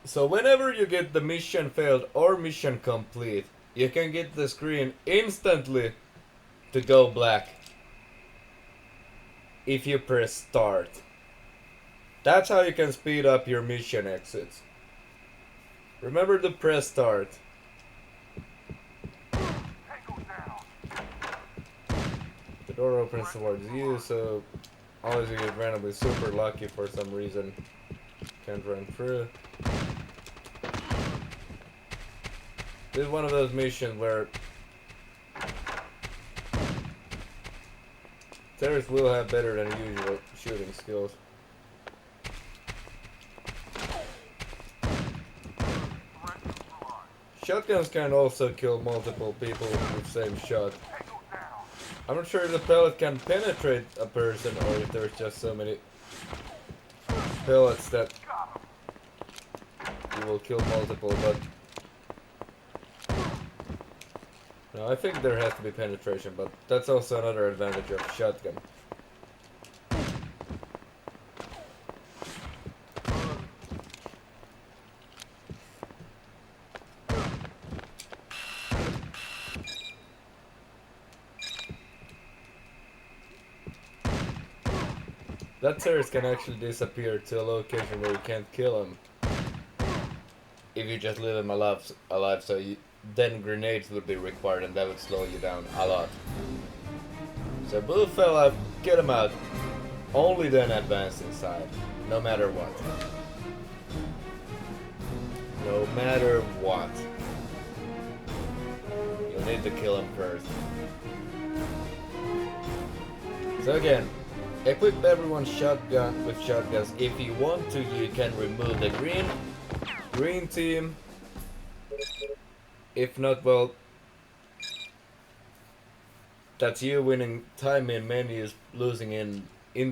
So whenever you get the mission failed or mission complete, you can get the screen instantly to go black. If you press start. That's how you can speed up your mission exits. Remember to press start. The door opens towards you, so unless you get randomly super lucky for some reason, can't run through. This is one of those missions where terrorists will have better than usual shooting skills. Shotguns can also kill multiple people with the same shot. I'm not sure if the pellet can penetrate a person or if there's just so many pellets that you will kill multiple, but no, I think there has to be penetration, but that's also another advantage of shotgun. That terrorist can actually disappear to a location where you can't kill him if you just leave him alive, so then grenades would be required and that would slow you down a lot. So blue fella, get him out. Only then advance inside, no matter what. No matter what. You'll need to kill him first. So again, equip everyone's shotgun with shotguns. If you want to, you can remove the green team. If not, well, that's you winning time in menus, losing in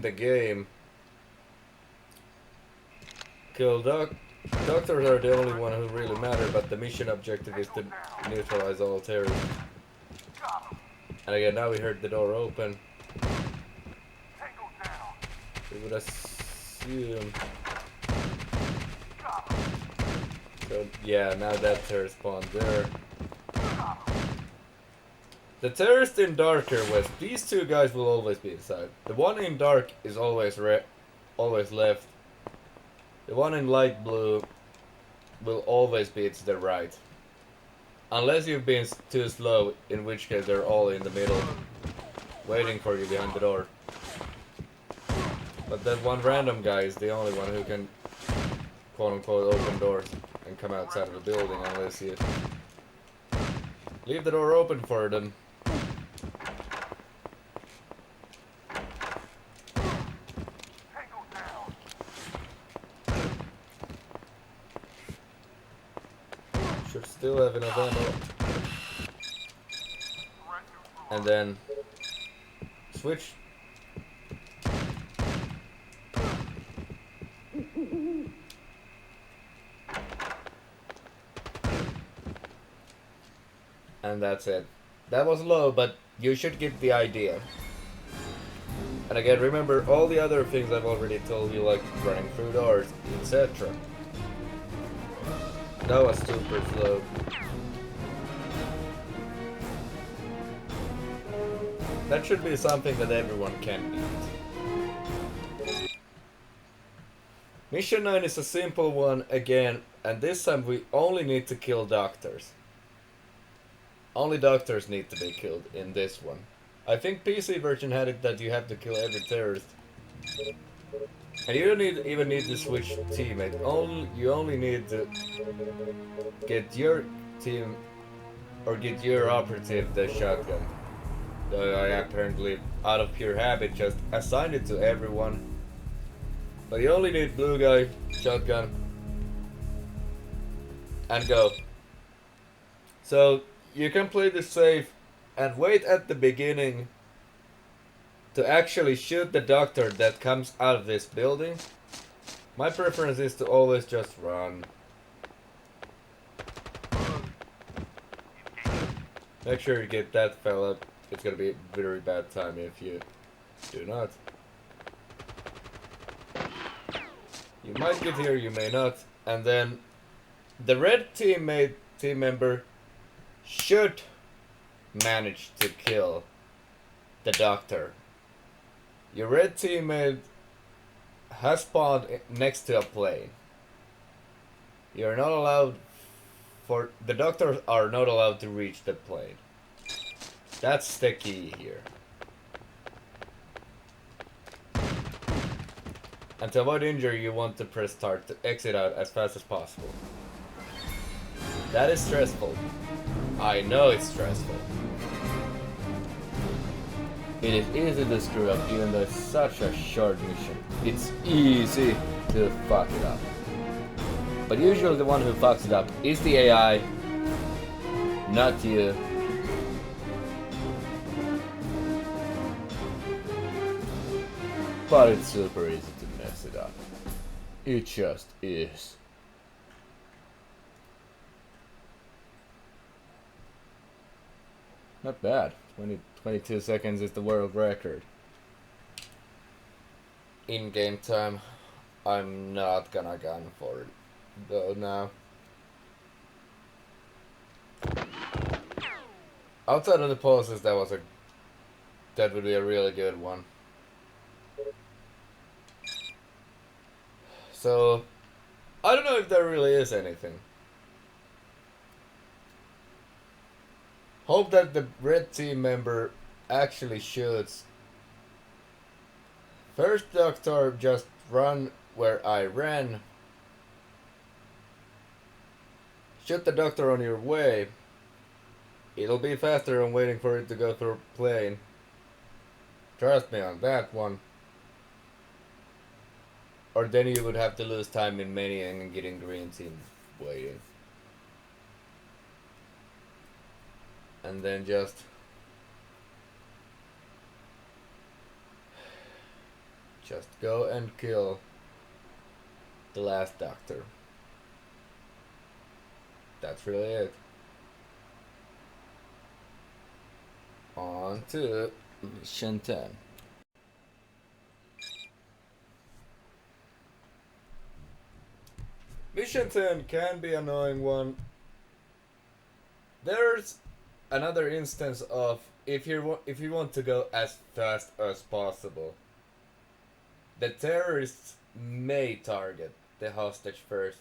the game. Kill doctors are the only one who really matter, but the mission objective is to neutralize all terrorists. And again, now we heard the door open. We would assume. So yeah, now that terrorist spawned there. The terrorist in darker west, these 2 guys will always be inside. The one in dark is always left. The one in light blue will always be to the right. Unless you've been too slow, in which case they're all in the middle, waiting for you behind the door. But that one random guy is the only one who can quote-unquote open doors and come outside of the building unless you leave the door open for them. have enough ammo. And then switch. And that's it. That was low, but you should get the idea. And again, remember all the other things I've already told you, like running through doors, etc. That was super slow. That should be something that everyone can beat. Mission 9 is a simple one again, and this time we only need to kill doctors. Only doctors need to be killed in this one. I think PC version had it that you have to kill every terrorist. And you don't even need to switch teammate. You only need to get your team or get your operative the shotgun. Though I apparently, out of pure habit, just assigned it to everyone. But you only need blue guy, shotgun, and go. So you can play this safe and wait at the beginning to actually shoot the doctor that comes out of this building. My preference is to always just run. Make sure you get that fella. It's gonna be a very bad time if you do not. You might get here, you may not. And then the red team member should manage to kill the doctor. Your red teammate has spawned next to a plane. You're not allowed the doctors are not allowed to reach the plane. That's the key here. And to avoid injury, you want to press start to exit out as fast as possible. That is stressful. I know it's stressful. It is easy to screw up even though it's such a short mission. It's easy to fuck it up. But usually the one who fucks it up is the AI, not you. But it's super easy to mess it up. It just is. Not bad. 22 seconds is the world record. In game time, I'm not gonna gun for it though now. Outside of the poses, that would be a really good one. So, I don't know if there really is anything. Hope that the red team member actually shoots. First doctor, just run where I ran. Shoot the doctor on your way. It'll be faster than waiting for it to go through a plane. Trust me on that one. Or then you would have to lose time in many and getting green team waiting. And then just go and kill the last doctor. That's really it. On to mission 10. Mission 10 can be an annoying one. There's another instance of if you want to go as fast as possible, the terrorists may target the hostage first.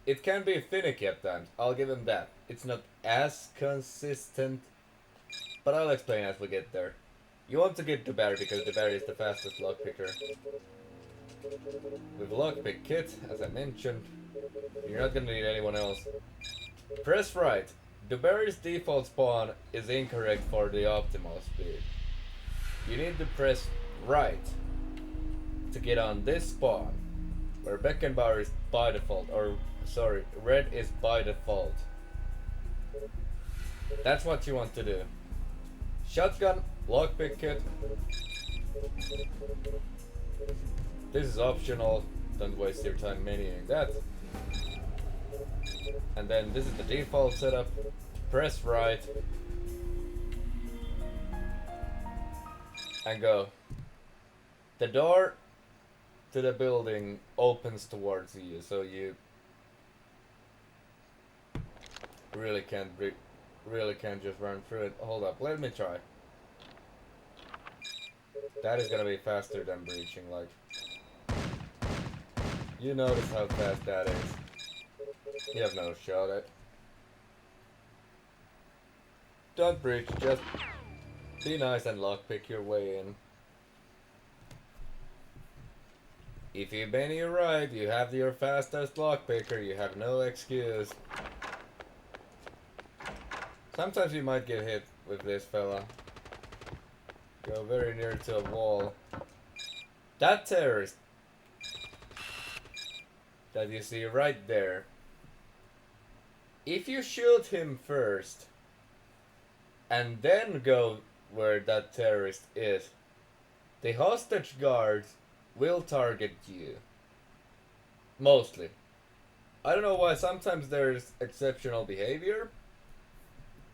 It can be finicky at times, I'll give him that. It's not as consistent, but I'll explain as we get there. You want to get to Barry because the Barry is the fastest lockpicker. With lockpick kit, as I mentioned, you're not gonna need anyone else. Press right. Dubarry's default spawn is incorrect for the optimal speed. You need to press right to get on this spawn, where Beckenbauer is by default, or sorry, red is by default. That's what you want to do. Shotgun, lockpick kit. This is optional. Don't waste your time menuing that. And then this is the default setup. Press right. And go. The door to the building opens towards you, so you really can't just run through it. Hold up, let me try. That is gonna be faster than breaching, like. You notice how fast that is. You have no shot at. Don't breach, just be nice and lockpick your way in. If you bend your right, you have your fastest lockpicker, you have no excuse. Sometimes you might get hit with this fella. Go very near to a wall. That terrorist that you see right there. If you shoot him first and then go where that terrorist is, the hostage guards will target you. Mostly. I don't know why, sometimes there's exceptional behavior,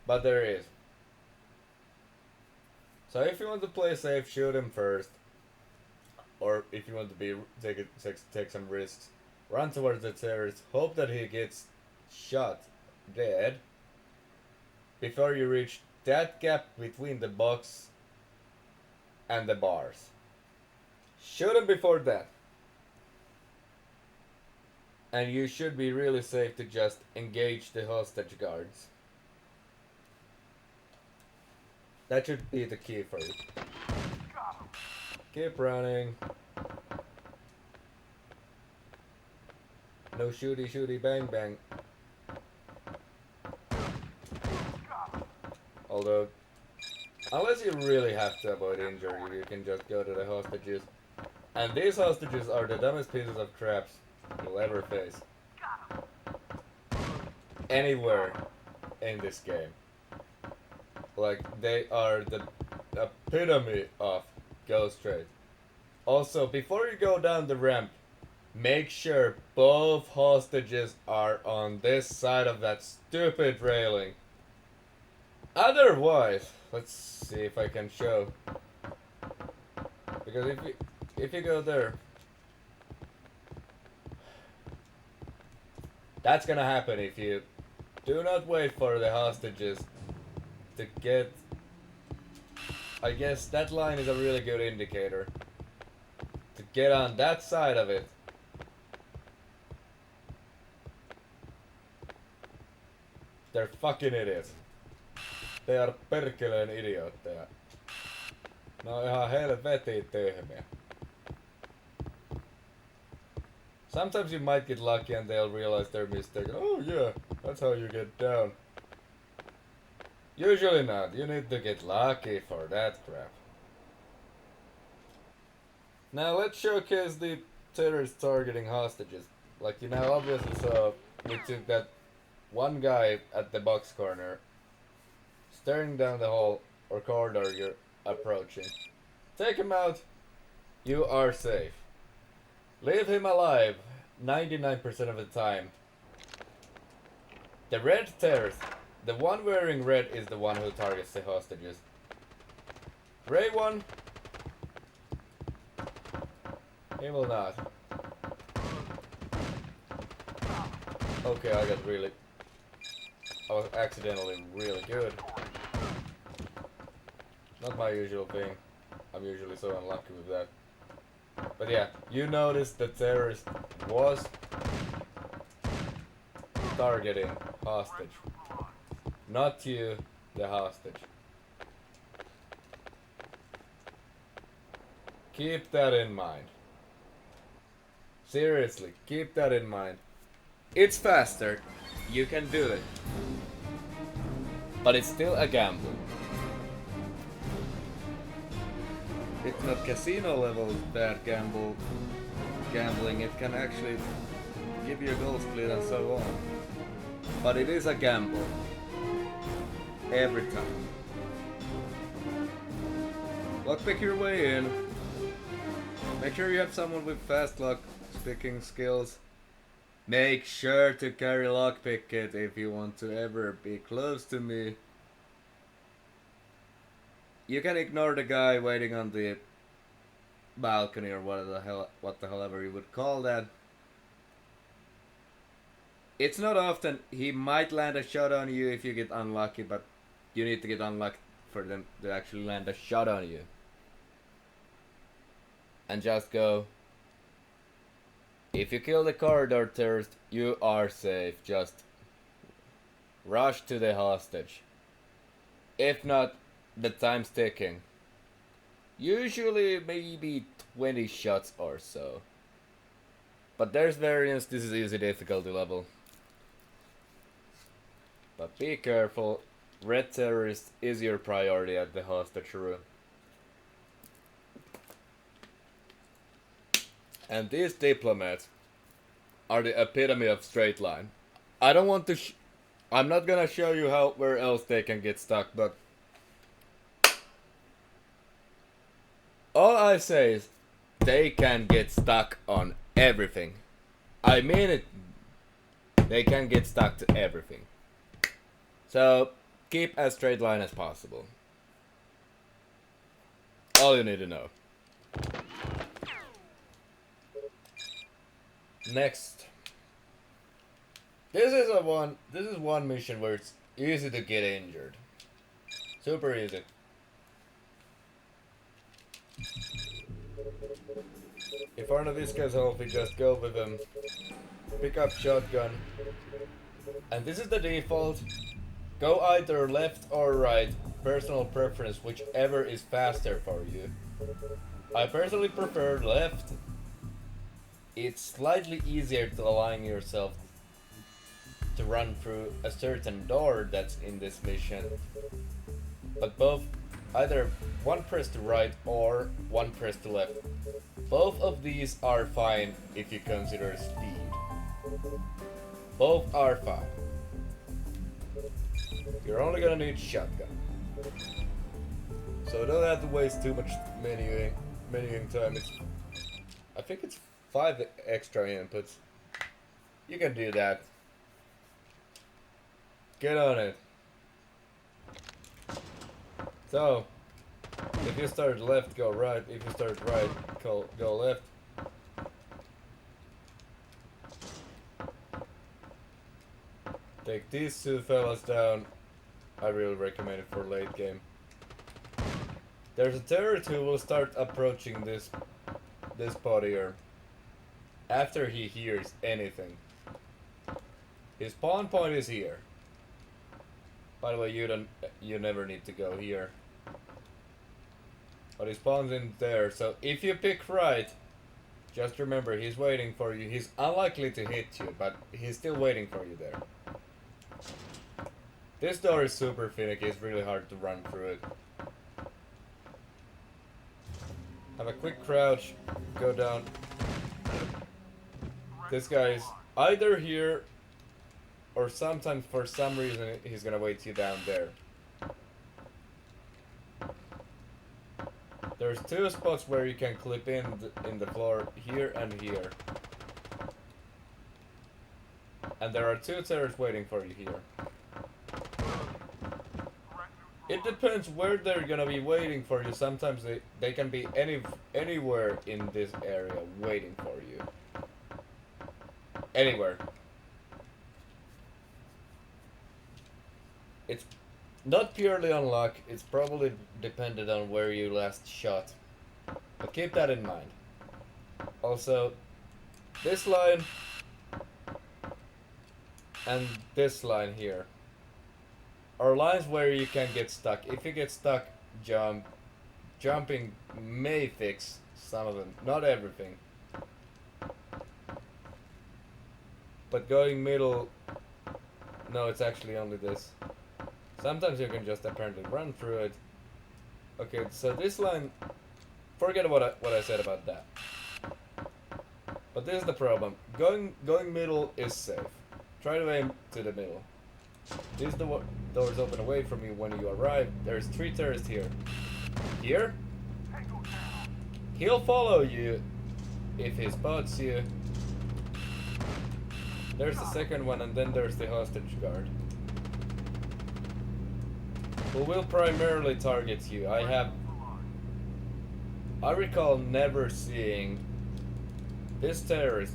but there is. So if you want to play safe, shoot him first. Or if you want to be take some risks, run towards the terrorist, hope that he gets shot dead before you reach that gap between the box and the bars. Shoot him before that. And you should be really safe to just engage the hostage guards. That should be the key for you. Keep running. No shooty shooty bang bang. Although, unless you really have to avoid injury, you can just go to the hostages. And these hostages are the dumbest pieces of traps you'll ever face. Anywhere in this game. Like, they are the epitome of go straight. Also, before you go down the ramp, make sure both hostages are on this side of that stupid railing. Otherwise, let's see if I can show. Because if you go there, that's gonna happen if you do not wait for the hostages to get. I guess that line is a really good indicator. To get on that side of it. They're fucking idiots. They are perkeleen idiootteja. No ihan helvetin tyhmiä. Sometimes you might get lucky and they'll realize their mistake. Oh yeah, that's how you get down. Usually not. You need to get lucky for that crap. Now let's showcase the terrorists targeting hostages. Like you now obviously saw, we took that one guy at the box corner, staring down the hall or corridor you're approaching. Take him out. You are safe. Leave him alive 99% of the time. The red terrorist, the one wearing red, is the one who targets the hostages. Gray one, he will not. Okay, I was accidentally really good. Not my usual thing. I'm usually so unlucky with that. But yeah, you noticed the terrorist was targeting hostage. Not you, the hostage. Keep that in mind. Seriously, keep that in mind. It's faster, you can do it. But it's still a gamble. It's not casino level bad gambling, it can actually give you a gold split and so on. But it is a gamble. every time. Lockpick your way in. Make sure you have someone with fast lockpicking skills. Make sure to carry lockpick kit if you want to ever be close to me. You can ignore the guy waiting on the balcony or what the hell ever you would call that. It's not often. He might land a shot on you if you get unlucky, but you need to get unlucky for them to actually land a shot on you. And just go. If you kill the corridor terrorist, you are safe. Just rush to the hostage. If not, the time's ticking. Usually maybe 20 shots or so. But there's variance. This is easy difficulty level. But be careful. Red terrorist is your priority at the hostage room. And these diplomats are the epitome of straight line. I don't want to I'm not gonna show you where else they can get stuck, but all I say is they can get stuck on everything. I mean it. They can get stuck to everything. So keep as straight line as possible. All you need to know. Next. This is one mission where it's easy to get injured. Super easy. If one of these guys healthy, just go with him. Pick up shotgun. And this is the default. Go either left or right. Personal preference, whichever is faster for you. I personally prefer left. It's slightly easier to align yourself to run through a certain door that's in this mission. But both, either one press to right or one press to left. Both of these are fine if you consider speed. Both are fine. You're only gonna need shotgun. So don't have to waste too much menuing time. I think it's 5 extra inputs. You can do that. Get on it. So, if you start left, go right. If you start right, go left. Take these 2 fellas down. I really recommend it for late game. There's a terrorist who will start approaching this spot here after he hears anything. His spawn point is here. By the way, you never need to go here. But he spawns in there, so if you pick right, just remember he's waiting for you. He's unlikely to hit you, but he's still waiting for you there. This door is super finicky, it's really hard to run through it. Have a quick crouch, go down. This guy is either here, or sometimes for some reason he's gonna wait you down there. There's 2 spots where you can clip in the floor, here and here. And there are 2 terrorists waiting for you here. It depends where they're gonna be waiting for you. Sometimes they can be anywhere in this area waiting for you. Anywhere. It's not purely on luck, it's probably dependent on where you last shot. But keep that in mind. Also, this line and this line here are lines where you can get stuck. If you get stuck, jump. Jumping may fix some of them, not everything. But going middle, no, it's actually only this. Sometimes you can just apparently run through it. Okay, so this line, forget what I said about that. But this is the problem. Going middle is safe. Try to aim to the middle. These doors open away from you when you arrive. There's 3 terrorists here. Here? He'll follow you if he spots you. There's the second one, and then there's the hostage guard, who will primarily target you. I recall never seeing this terrorist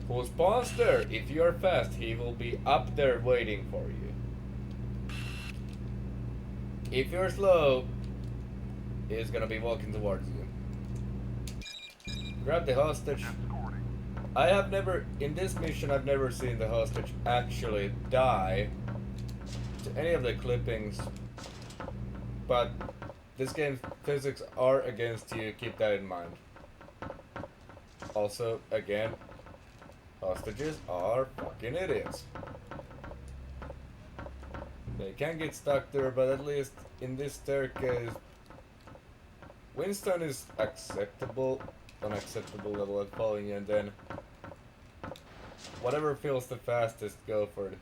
who spawns there. If you're fast, he will be up there waiting for you. If you're slow, he's gonna be walking towards you. Grab the hostage. In this mission, I've never seen the hostage actually die to any of the clippings, but this game's physics are against you, keep that in mind. Also, again, hostages are fucking idiots. They can get stuck there, but at least in this staircase, Winston is unacceptable level at following you, and then whatever feels the fastest, go for it.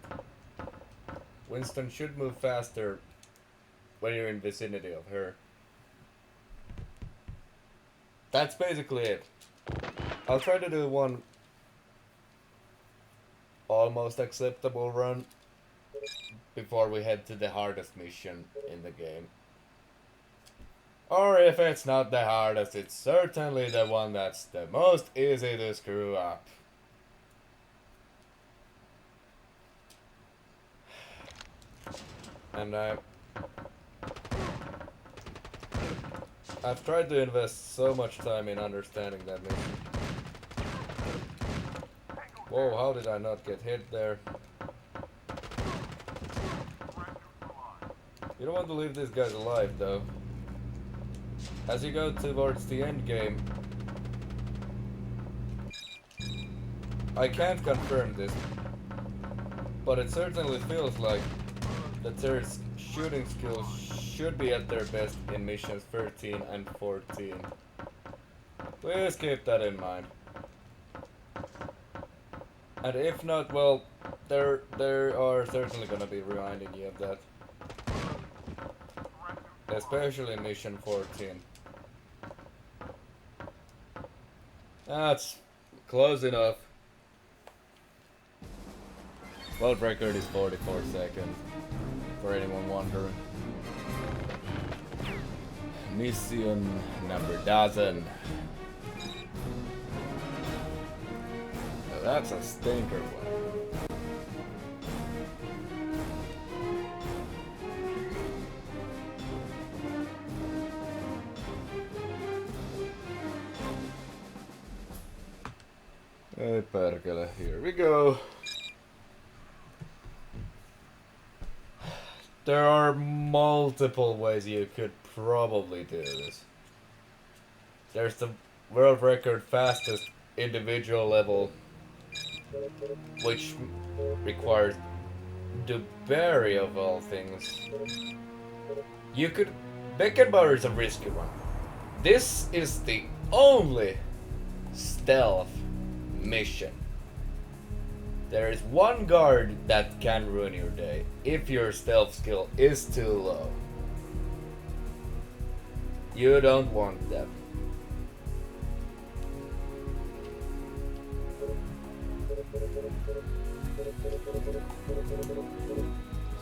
Winston should move faster when you're in vicinity of her. That's basically it. I'll try to do one almost acceptable run before we head to the hardest mission in the game. Or if it's not the hardest, it's certainly the one that's the most easy to screw up. And I've tried to invest so much time in understanding that mission. Whoa, how did I not get hit there? You don't want to leave these guys alive though. As you go towards the end game, I can't confirm this, but it certainly feels like the terrorist shooting skills should be at their best in missions 13 and 14. Please keep that in mind. And if not, well, there are certainly gonna be reminding you of that. Especially in mission 14. That's close enough. World record is 44 seconds, for anyone wondering. Mission number dozen. Now that's a stinker one. Hey perkele, here we go. There are multiple ways you could probably do this. There's the world record fastest individual level, which requires the berry of all things. You could... Beckenbauer is a risky one. This is the only stealth mission. There is one guard that can ruin your day if your stealth skill is too low. You don't want that.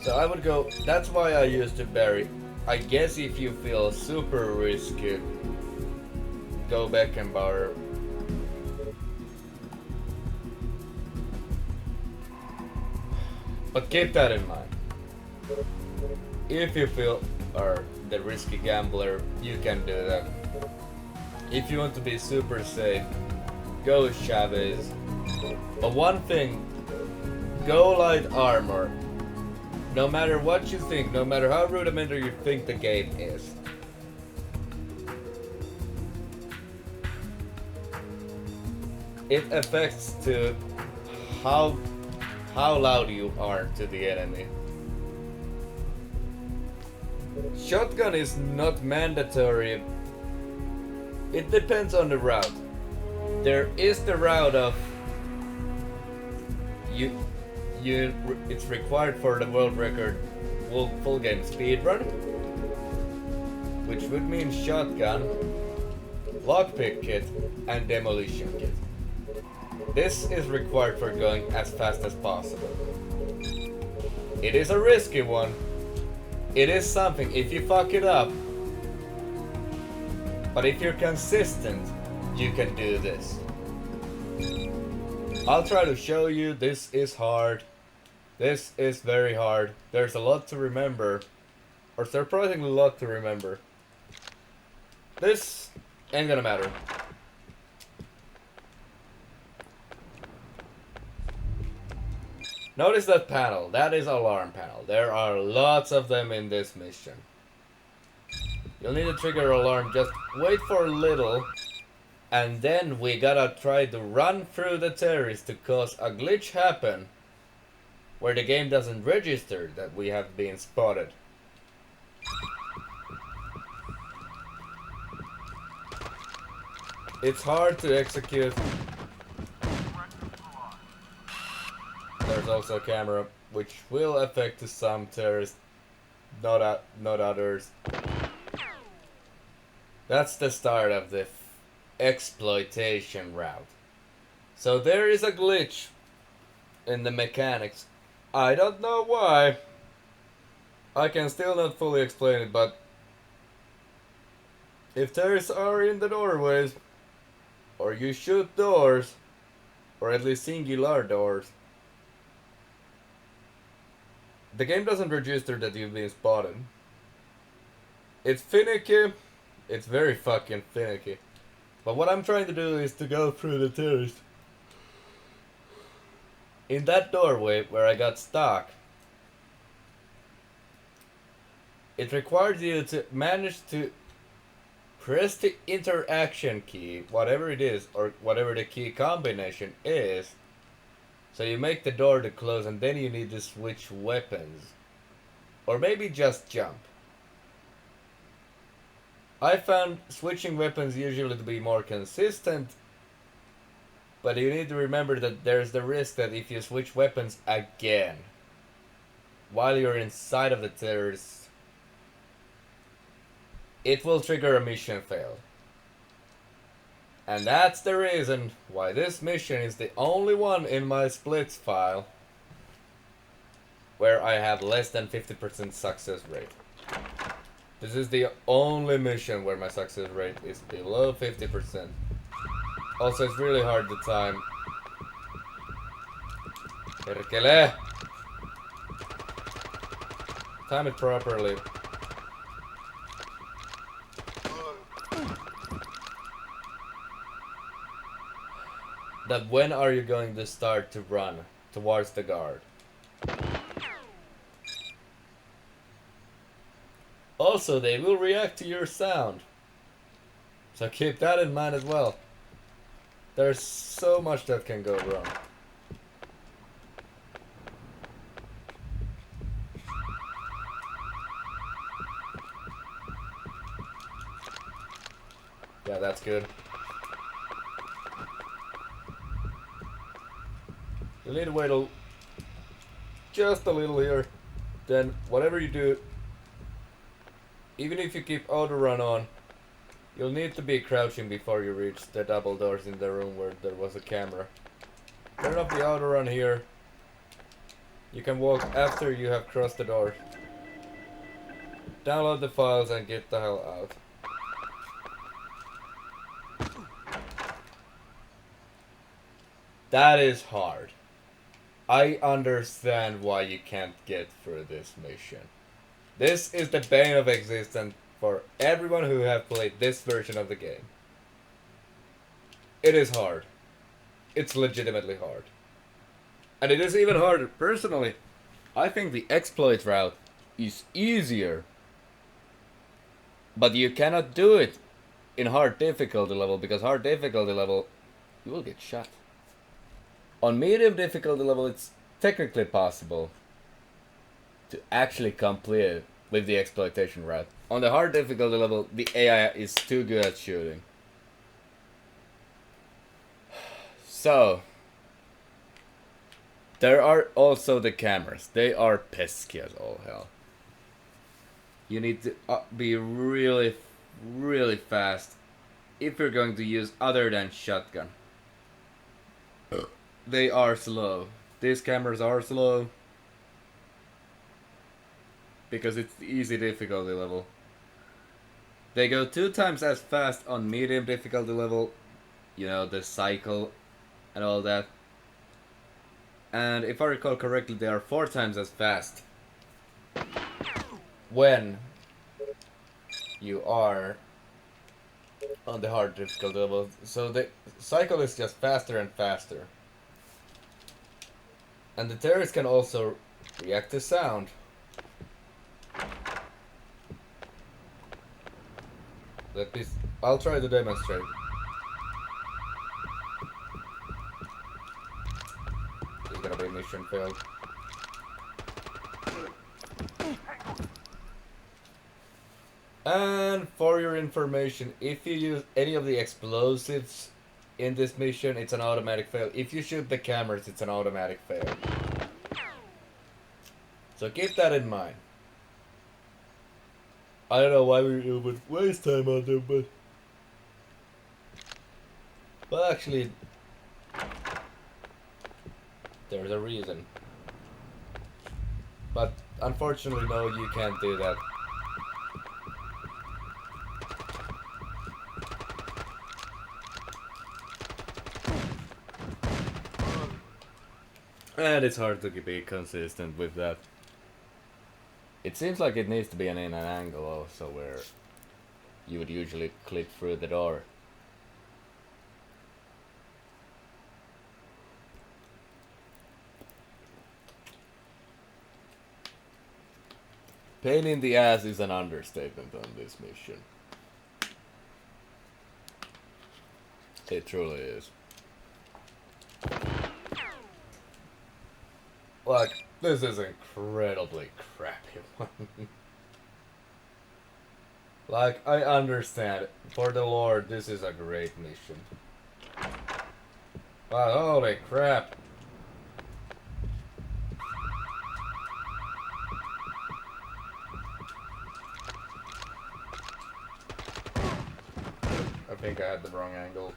So I would go, that's why I used to bury. I guess if you feel super risky, go Beckenbauer. But keep that in mind. If you feel are the risky gambler, you can do that. If you want to be super safe, go Chavez. But one thing, go light armor. No matter what you think, no matter how rudimentary you think the game is. It affects to how loud you are to the enemy. Shotgun is not mandatory. It depends on the route. There is the route of you it's required for the world record full game speedrun, which would mean shotgun, lockpick kit, and demolition kit. This is required for going as fast as possible. It is a risky one. It is something if you fuck it up. But if you're consistent, you can do this. I'll try to show you. This is hard. This is very hard. There's a lot to remember. Or surprisingly a lot to remember. This ain't gonna matter. Notice that panel. That is alarm panel. There are lots of them in this mission. You'll need to trigger alarm. Just wait for a little. And then we gotta try to run through the terrorists to cause a glitch happen where the game doesn't register that we have been spotted. It's hard to execute. There's also a camera, which will affect to some terrorists, not others. That's the start of the exploitation route. So there is a glitch in the mechanics. I don't know why. I can still not fully explain it, but if terrorists are in the doorways, or you shoot doors, or at least singular doors, the game doesn't register that you've been spotted. It's finicky. It's very fucking finicky. But what I'm trying to do is to go through the terrorist. In that doorway where I got stuck, it requires you to manage to press the interaction key, whatever it is, or whatever the key combination is. So you make the door to close and then you need to switch weapons. Or maybe just jump. I found switching weapons usually to be more consistent. But you need to remember that there's the risk that if you switch weapons again while you're inside of the terrorists, it will trigger a mission fail. And that's the reason why this mission is the only one in my splits file where I have less than 50% success rate. This is the only mission where my success rate is below 50%. Also, it's really hard to time. Perkele! Time it properly. That when are you going to start to run towards the guard? Also, they will react to your sound. So keep that in mind as well. There's so much that can go wrong. Yeah, that's good. You need to wait just a little here. Then whatever you do, even if you keep auto run on, you'll need to be crouching before you reach the double doors in the room where there was a camera. Turn off the auto run here. You can walk after you have crossed the door. Download the files and get the hell out. That is hard. I understand why you can't get through this mission. This is the bane of existence for everyone who have played this version of the game. It is hard. It's legitimately hard. And it is even harder. Personally, I think the exploit route is easier. But you cannot do it in hard difficulty level, because hard difficulty level, you will get shot. On medium difficulty level, it's technically possible to actually complete it with the exploitation route. On the hard difficulty level, the AI is too good at shooting. So, There are also the cameras. They are pesky as all hell. You need to be really, really fast if you're going to use other than shotgun. They are slow. These cameras are slow because it's the easy difficulty level. They go 2 times as fast on medium difficulty level, you know, the cycle and all that. And if I recall correctly, they are 4 times as fast when you are on the hard difficulty level. So the cycle is just faster and faster. And the terrorists can also react to sound. I'll try to demonstrate. This is gonna be mission failed. And for your information, if you use any of the explosives in this mission, it's an automatic fail. If you shoot the cameras, it's an automatic fail. So keep that in mind. I don't know why we would waste time on them, but... Well, actually... There's a reason. But, unfortunately, no, you can't do that. And it's hard to be consistent with that. It seems like it needs to be in an angle also where you would usually clip through the door. Pain in the ass is an understatement on this mission. It truly is. Like, this is incredibly crappy one. Like, I understand. For the Lord, this is a great mission. But holy crap. I think I had the wrong angle.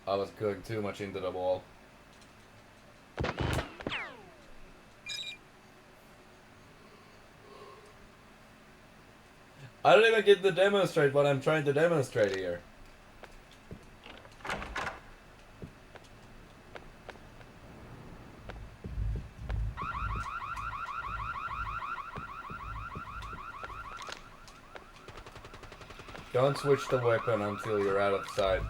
I was going too much into the wall. I don't even get to demonstrate what I'm trying to demonstrate here. Don't switch the weapon until you're out of sight.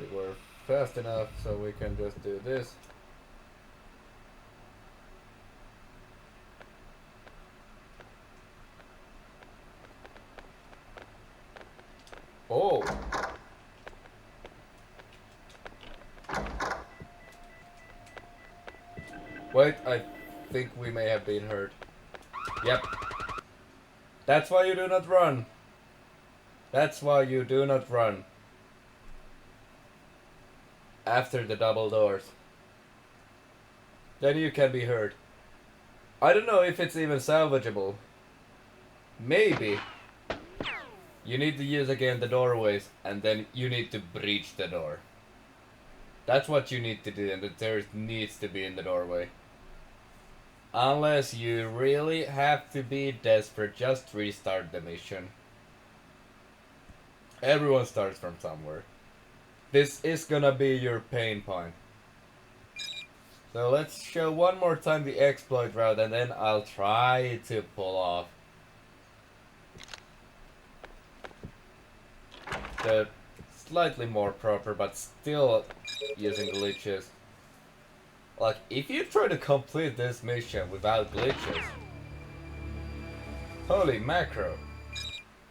We were fast enough so we can just do this. Oh! Wait, I think we may have been hurt. Yep. That's why you do not run. That's why you do not run. After the double doors. Then you can be hurt. I don't know if it's even salvageable. Maybe. You need to use again the doorways, and then you need to breach the door. That's what you need to do, and the terrorist needs to be in the doorway. Unless you really have to be desperate, just restart the mission. Everyone starts from somewhere. This is gonna be your pain point. So let's show one more time the exploit route, and then I'll try to pull off the slightly more proper, but still using glitches. Like, if you try to complete this mission without glitches... Holy macro!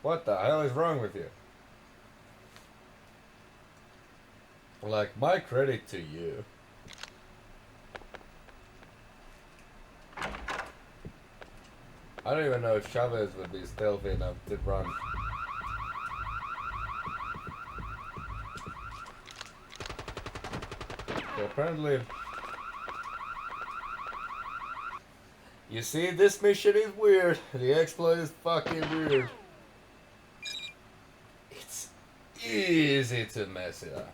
What the hell is wrong with you? Like, my credit to you. I don't even know if Chavez would be stealthy enough to run. So apparently... You see, this mission is weird. The exploit is fucking weird. It's easy to mess it up.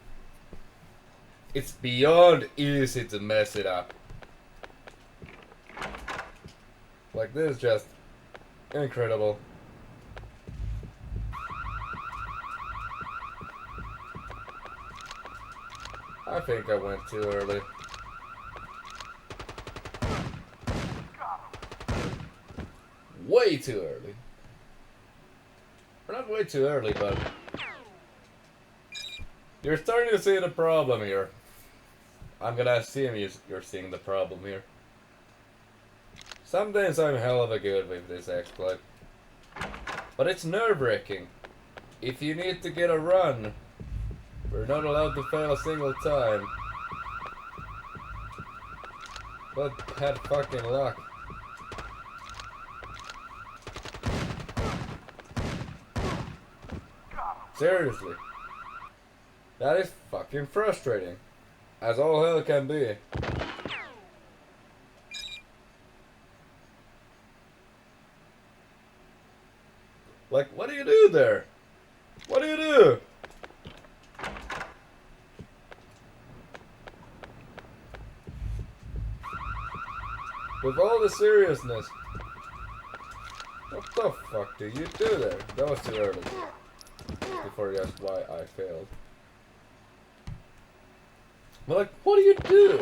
It's beyond easy to mess it up. Like, this is just incredible. I think I went too early. Way too early. Or not way too early, but... You're starting to see the problem here. I'm gonna assume you're seeing the problem here. Some days I'm hell of a good with this exploit. But it's nerve-wracking. If you need to get a run, we're not allowed to fail a single time. But had fucking luck. Seriously. That is fucking frustrating. As all hell can be. Like, what do you do there? What do you do? With all the seriousness. What the fuck do you do there? That was too early. Before you asked why I failed. But like, what do you do?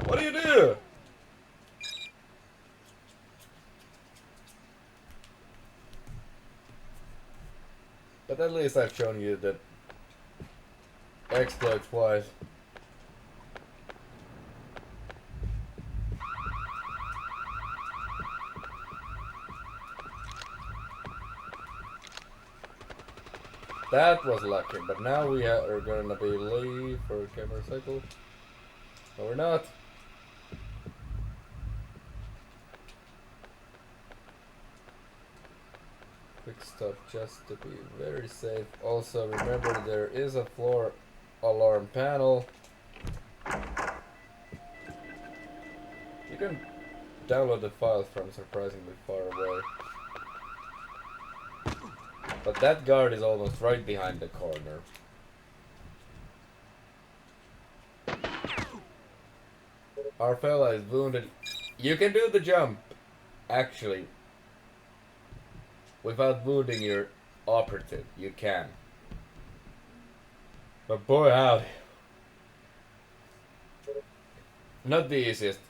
What do you do? But at least I've shown you that exploit twice. That was lucky, but now we are gonna be late for camera cycle. No, we're not. Quick stop just to be very safe. Also, remember there is a floor alarm panel. You can download the files from surprisingly far away. But that guard is almost right behind the corner. Our fella is wounded. You can do the jump, actually. Without wounding your operative, you can. But boy howdy. Not the easiest.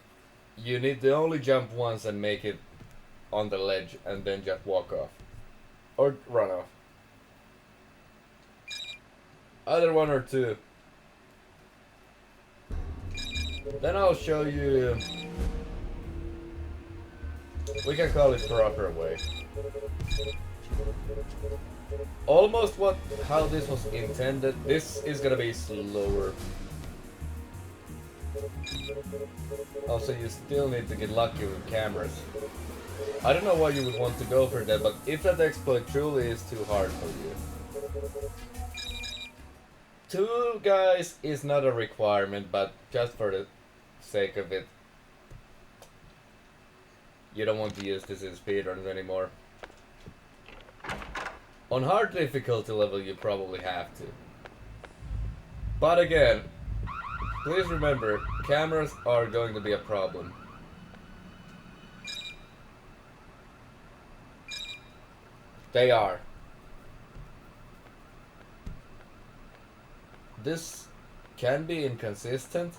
You need to only jump once and make it on the ledge and then just walk off. Or run off. Either one or two. Then I'll show you... We can call it proper way. Almost how this was intended. This is gonna be slower. Also, you still need to get lucky with cameras. I don't know why you would want to go for that, but if that exploit truly is too hard for you. 2 guys is not a requirement, but just for the sake of it. You don't want to use this in speedruns anymore. On hard difficulty level you probably have to. But again, please remember, cameras are going to be a problem. They are. This can be inconsistent.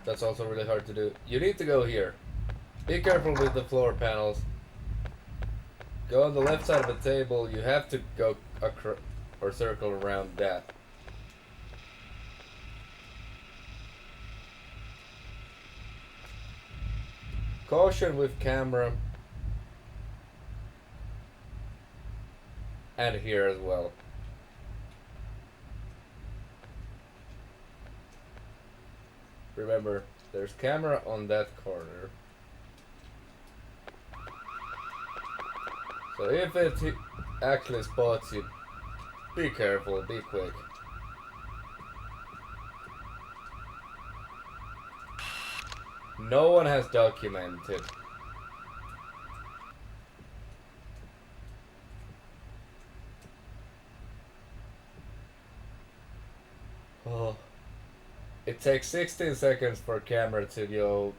That's also really hard to do. You need to go here. Be careful with the floor panels. Go on the left side of the table. You have to go across or circle around that. Caution with camera. And here as well. remember, there's camera on that corner. So if it actually spots you, be careful, be quick. No one has documented. Oh. It takes 16 seconds for camera to go.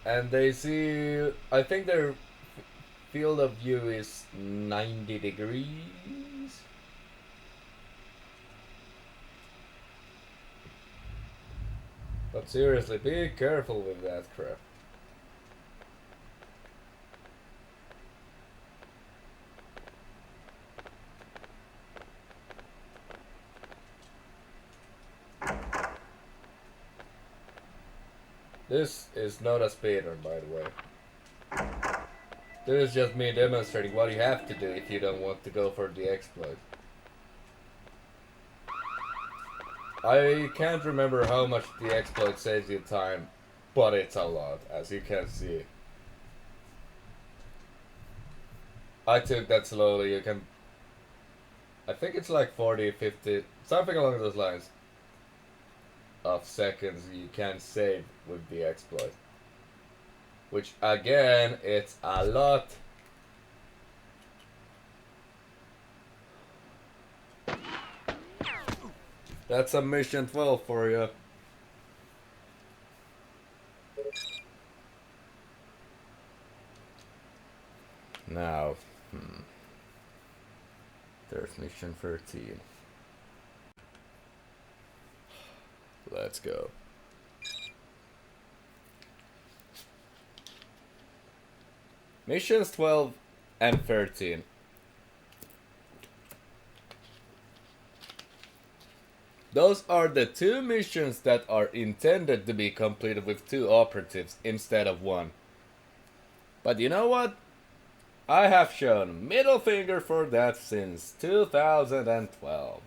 And they see, I think their field of view is 90 degrees. But seriously, be careful with that crap. This is not a speedrun, by the way. This is just me demonstrating what you have to do if you don't want to go for the exploit. I can't remember how much the exploit saves you time, but it's a lot, as you can see. I took that slowly, you can... I think it's like 40, 50, something along those lines of seconds you can save with the exploit. Which again, it's a lot. That's a mission 12 for you. Now, there's mission 13. Let's go. Missions 12 and 13. Those are the two missions that are intended to be completed with two operatives instead of one. But you know what? I have shown middle finger for that since 2012.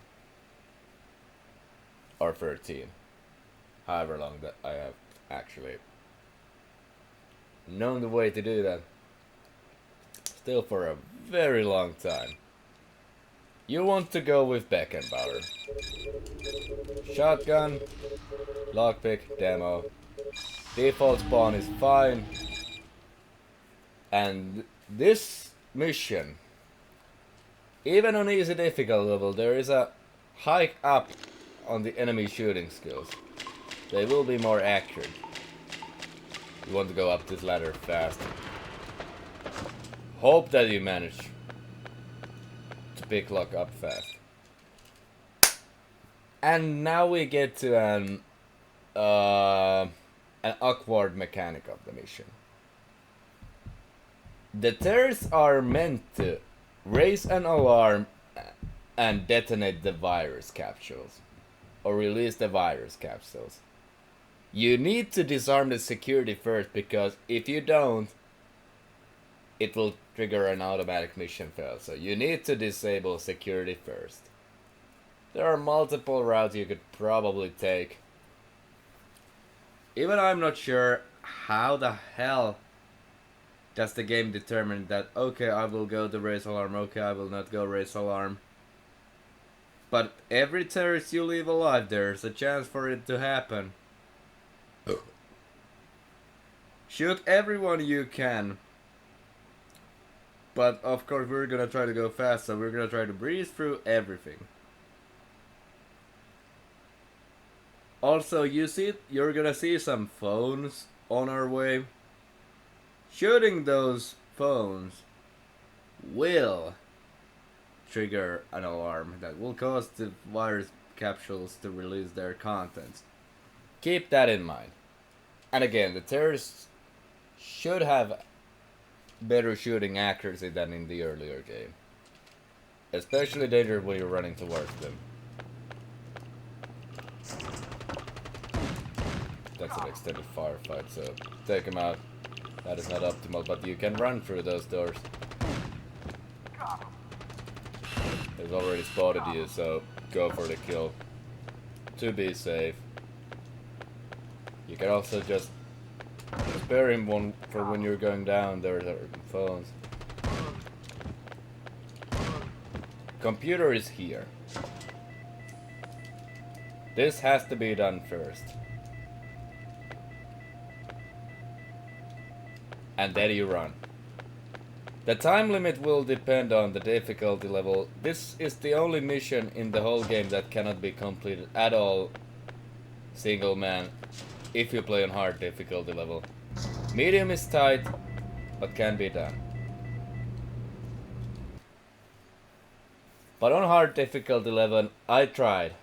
Or 13. However long that I have actually known the way to do that. Still for a very long time. You want to go with Beckenbauer. Shotgun, lockpick, demo. Default spawn is fine. And this mission, even on easy difficult level, there is a hike up on the enemy shooting skills. They will be more accurate. You want to go up this ladder fast. Hope that you manage to pick lock up fast. And now we get to an awkward mechanic of the mission. The terrorists are meant to raise an alarm and detonate the virus capsules. Or release the virus capsules. You need to disarm the security first, because if you don't, it will trigger an automatic mission fail. So you need to disable security first. There are multiple routes you could probably take. Even I'm not sure how the hell does the game determine that, okay, I will go to raise alarm, okay, I will not go raise alarm. But every terrorist you leave alive, there's a chance for it to happen. Shoot everyone you can. But of course we're gonna try to go fast, so we're gonna try to breeze through everything. Also, you're gonna see some phones on our way. Shooting those phones will trigger an alarm that will cause the virus capsules to release their contents. Keep that in mind. And again, the terrorists should have better shooting accuracy than in the earlier game. Especially dangerous when you're running towards them. That's an extended firefight, so take him out. That is not optimal, but you can run through those doors. He's already spotted you, so go for the kill. To be safe. You can also just spare him one for when you're going down. There are phones. Computer is here. This has to be done first. And then you run. The time limit will depend on the difficulty level. This is the only mission in the whole game that cannot be completed at all single man if you play on hard difficulty level. Medium is tight, but can be done. But on hard difficulty level, I tried.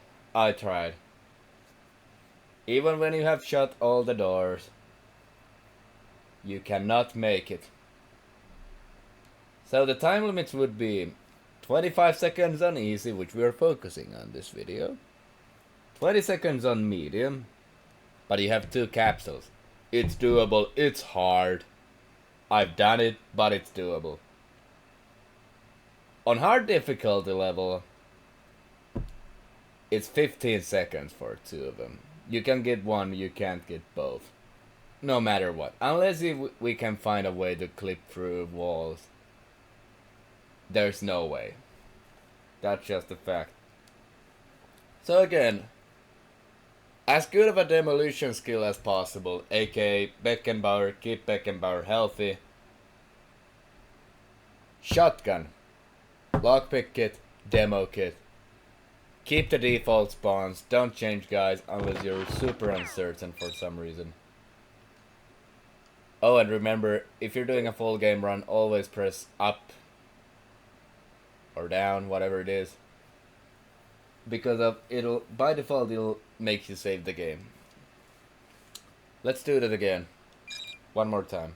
Even when you have shut all the doors, you cannot make it. So the time limits would be 25 seconds on easy, which we are focusing on this video. 20 seconds on medium, but you have 2 capsules. It's doable, it's hard. I've done it, but it's doable. On hard difficulty level, it's 15 seconds for 2 of them. You can get one, you can't get both. No matter what. Unless we can find a way to clip through walls. There's no way. That's just a fact. So again, as good of a demolition skill as possible, aka Beckenbauer, keep Beckenbauer healthy. Shotgun, lockpick kit, demo kit. Keep the default spawns, don't change guys unless you're super uncertain for some reason. Oh, and remember, if you're doing a full game run, always press up or down, whatever it is, because it'll by default it'll make you save the game. Let's do that again, one more time.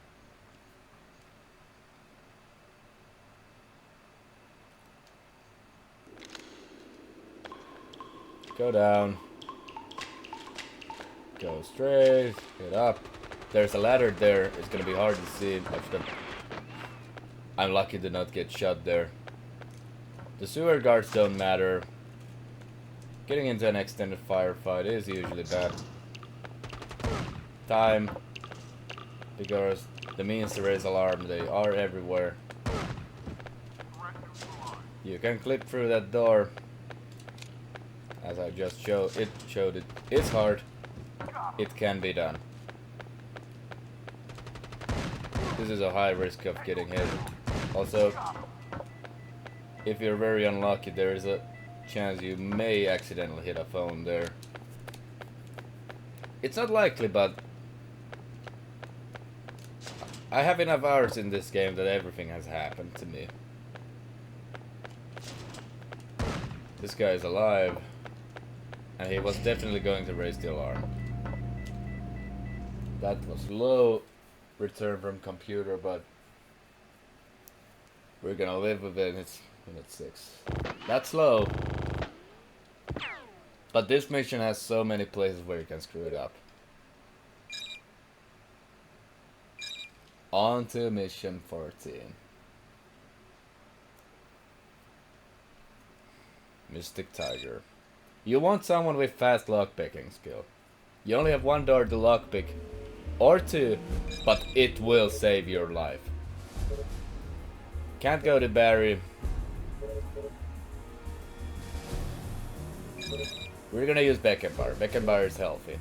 Go down, go straight, get up. There's a ladder there. It's gonna be hard to see. I'm lucky to not get shot there. The sewer guards don't matter. Getting into an extended firefight is usually bad. Time. Because the means to raise alarm, they are everywhere. You can clip through that door. As I just showed it. It's hard. It can be done. This is a high risk of getting hit. Also, if you're very unlucky, there is a chance you may accidentally hit a phone there. It's not likely, but I have enough hours in this game that everything has happened to me. This guy is alive, and he was definitely going to raise the alarm. That was low return from computer, but we're gonna live with it. It's minute 6. That's low. But this mission has so many places where you can screw it up. On to mission 14. Mystic Tiger. You want someone with fast lockpicking skill. You only have 1 door to lockpick, or 2, but it will save your life. Can't go to Barry. We're gonna use Beckenbauer. Beckenbauer is healthy.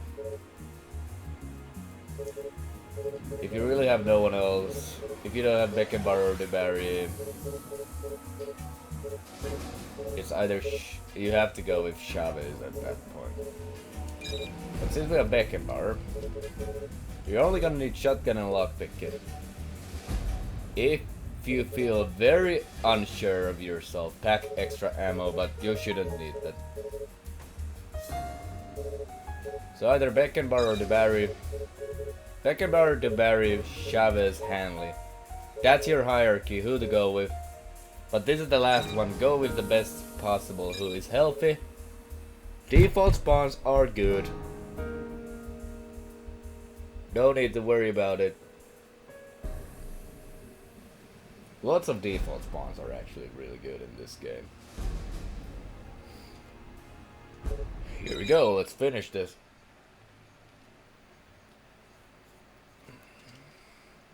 If you really have no one else, if you don't have Beckenbauer or the Barry, it's either you have to go with Chavez at that point. But since we have Beckenbauer, you're only gonna need shotgun and lockpick kit. If you feel very unsure of yourself, pack extra ammo, but you shouldn't need that. So either Beckenbauer or the Barry. Beckenbauer, the Barry, Chavez, Hanley. That's your hierarchy, who to go with. But this is the last one. Go with the best possible, who is healthy. Default spawns are good. Don't need to worry about it. Lots of default spawns are actually really good in this game. Here we go, let's finish this.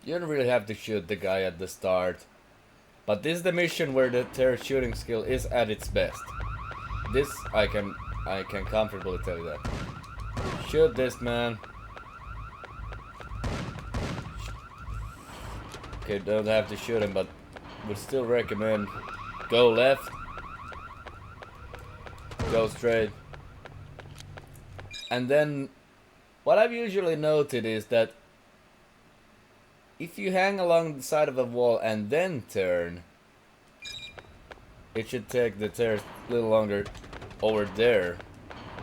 You don't really have to shoot the guy at the start. But this is the mission where the terrorist shooting skill is at its best. This I can comfortably tell you that. Shoot this man. Okay, don't have to shoot him, but would still recommend go left, go straight. And then what I've usually noted is that if you hang along the side of a wall and then turn, it should take the terrorist a little longer over there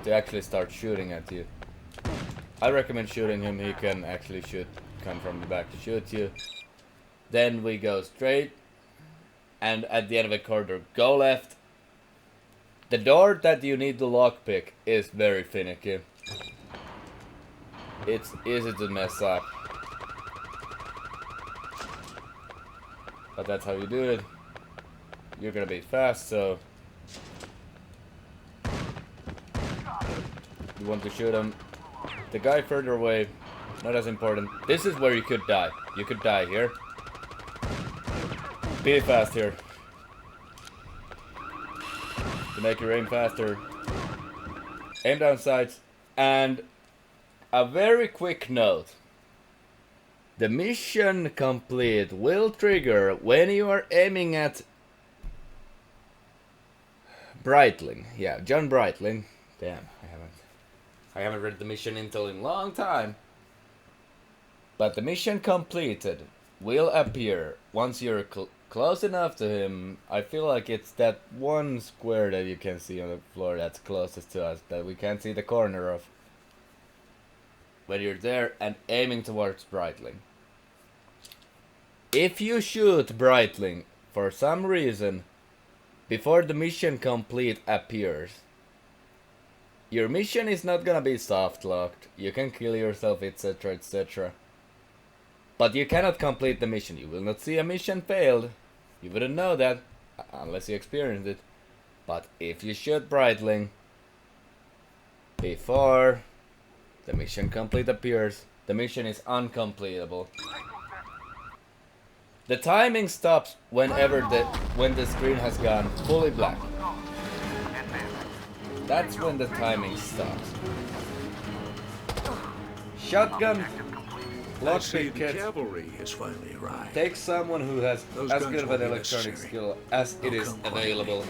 to actually start shooting at you. I recommend shooting him, he can actually come from the back to shoot you. Then we go straight, and at the end of the corridor, go left. The door that you need to lockpick is very finicky. It's easy to mess up. But that's how you do it. You're gonna be fast, so you want to shoot him. The guy further away, not as important. This is where you could die. You could die here. Be fast here. To make your aim faster. Aim down sights. And a very quick note. The mission complete will trigger when you are aiming at Breitling. Yeah, John Breitling. Damn, I haven't read the mission until in a long time. But the mission completed will appear once you're close enough to him. I feel like it's that one square that you can see on the floor that's closest to us that we can't see the corner of. When you're there and aiming towards Breitling. If you shoot Breitling for some reason before the mission complete appears, your mission is not gonna be soft locked. You can kill yourself, etc, etc. But you cannot complete the mission. You will not see a mission failed. You wouldn't know that unless you experienced it. But if you shoot Breitling before the mission complete appears, the mission is uncompletable. The timing stops when the screen has gone fully black. That's when the timing stops. Shotgun lockpick kit cavalry has finally arrived. takes someone who has Those as guns good of won't an be electronic necessary. skill as it They'll is come quietly. available.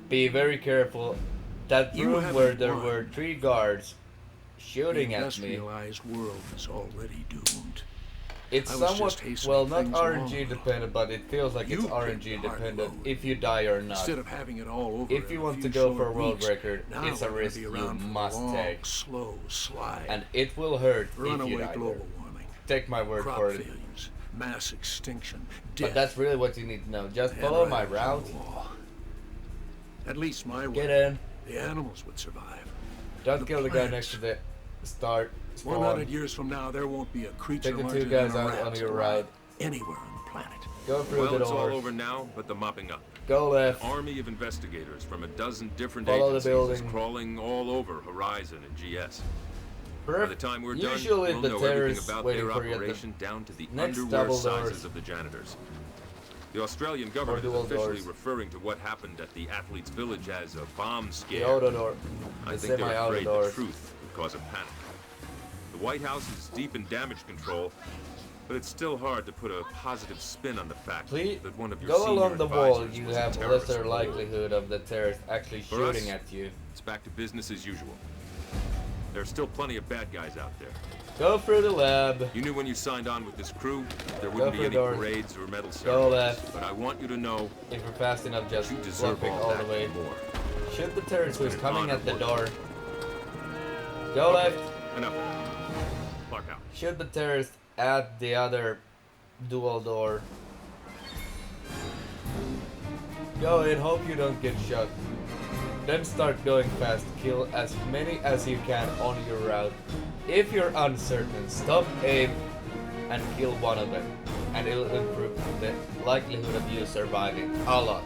Be very careful. That You room haven't where there won. were 3 guards The shooting at me, industrialized world is already doomed. it's I was somewhat, just hastening well, not things RNG along. dependent, but it feels like it's You RNG picked the hard dependent road. if you die or not. Instead of having it all over. If you in a want to few go short for a world weeks, record, now it's a we're gonna risk be you around for a must long, take. slow slide. And it will hurt if you Runaway die there. global warming, Take my word crop for it. failures, mass extinction, But death. that's really what you need to know. Just and follow my riders on route. the wall. At least my Get way, in. the animals would survive. Don't The kill the guy plants. next to the start. 100 Spawn. years from now, there won't be a creature Take the 2 larger guys than a out rat on your alive right. anywhere on the planet. Go through Well, the it's all doors. over now, but the mopping up. Go left. Army of investigators from a dozen different Follow the agencies is building. crawling all over Horizon and GS. By the time we're done, Usually we'll the know everything terrorists about waiting their for you at operation down to the next underwear double sizes doors. of the janitors. The Australian government is dual officially doors. referring to what happened at the athletes' village as a bomb The scare. auto door. I The think they're semi-auto afraid the doors. truth would cause a panic. The White House is deep in damage control, but it's still hard to put a positive spin on the fact Please that one of your go senior along the wall. advisors You was a have terrorist. lesser likelihood of the terrorist actually For shooting us, at you. It's back to business as usual. There's still plenty of bad guys out there. Go through the lab. You knew when you signed on with this crew, there Go wouldn't for be the any doors. parades or medal Go ceremonies. left. But I want you to know If you're fast enough, just you deserve lockpick all all that the way. and more. Shoot the terrorist who's It's been an coming honor at the working door. with Go Okay, left. enough. Clark out. Shoot the terrorist at the other dual door. Go in, hope you don't get shot. Then start going fast. Kill as many as you can on your route. If you're uncertain, stop, aim, and kill one of them. and it'll improve the likelihood of you surviving a lot.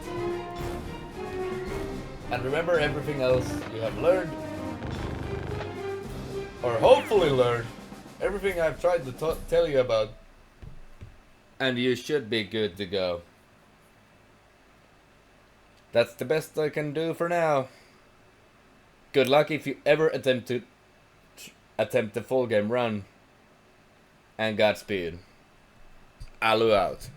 And remember everything else you have learned, or hopefully learned, everything I've tried to tell you about, and you should be good to go. That's the best I can do for now. Good luck if you ever attempt the full game run, and Godspeed. Alu out.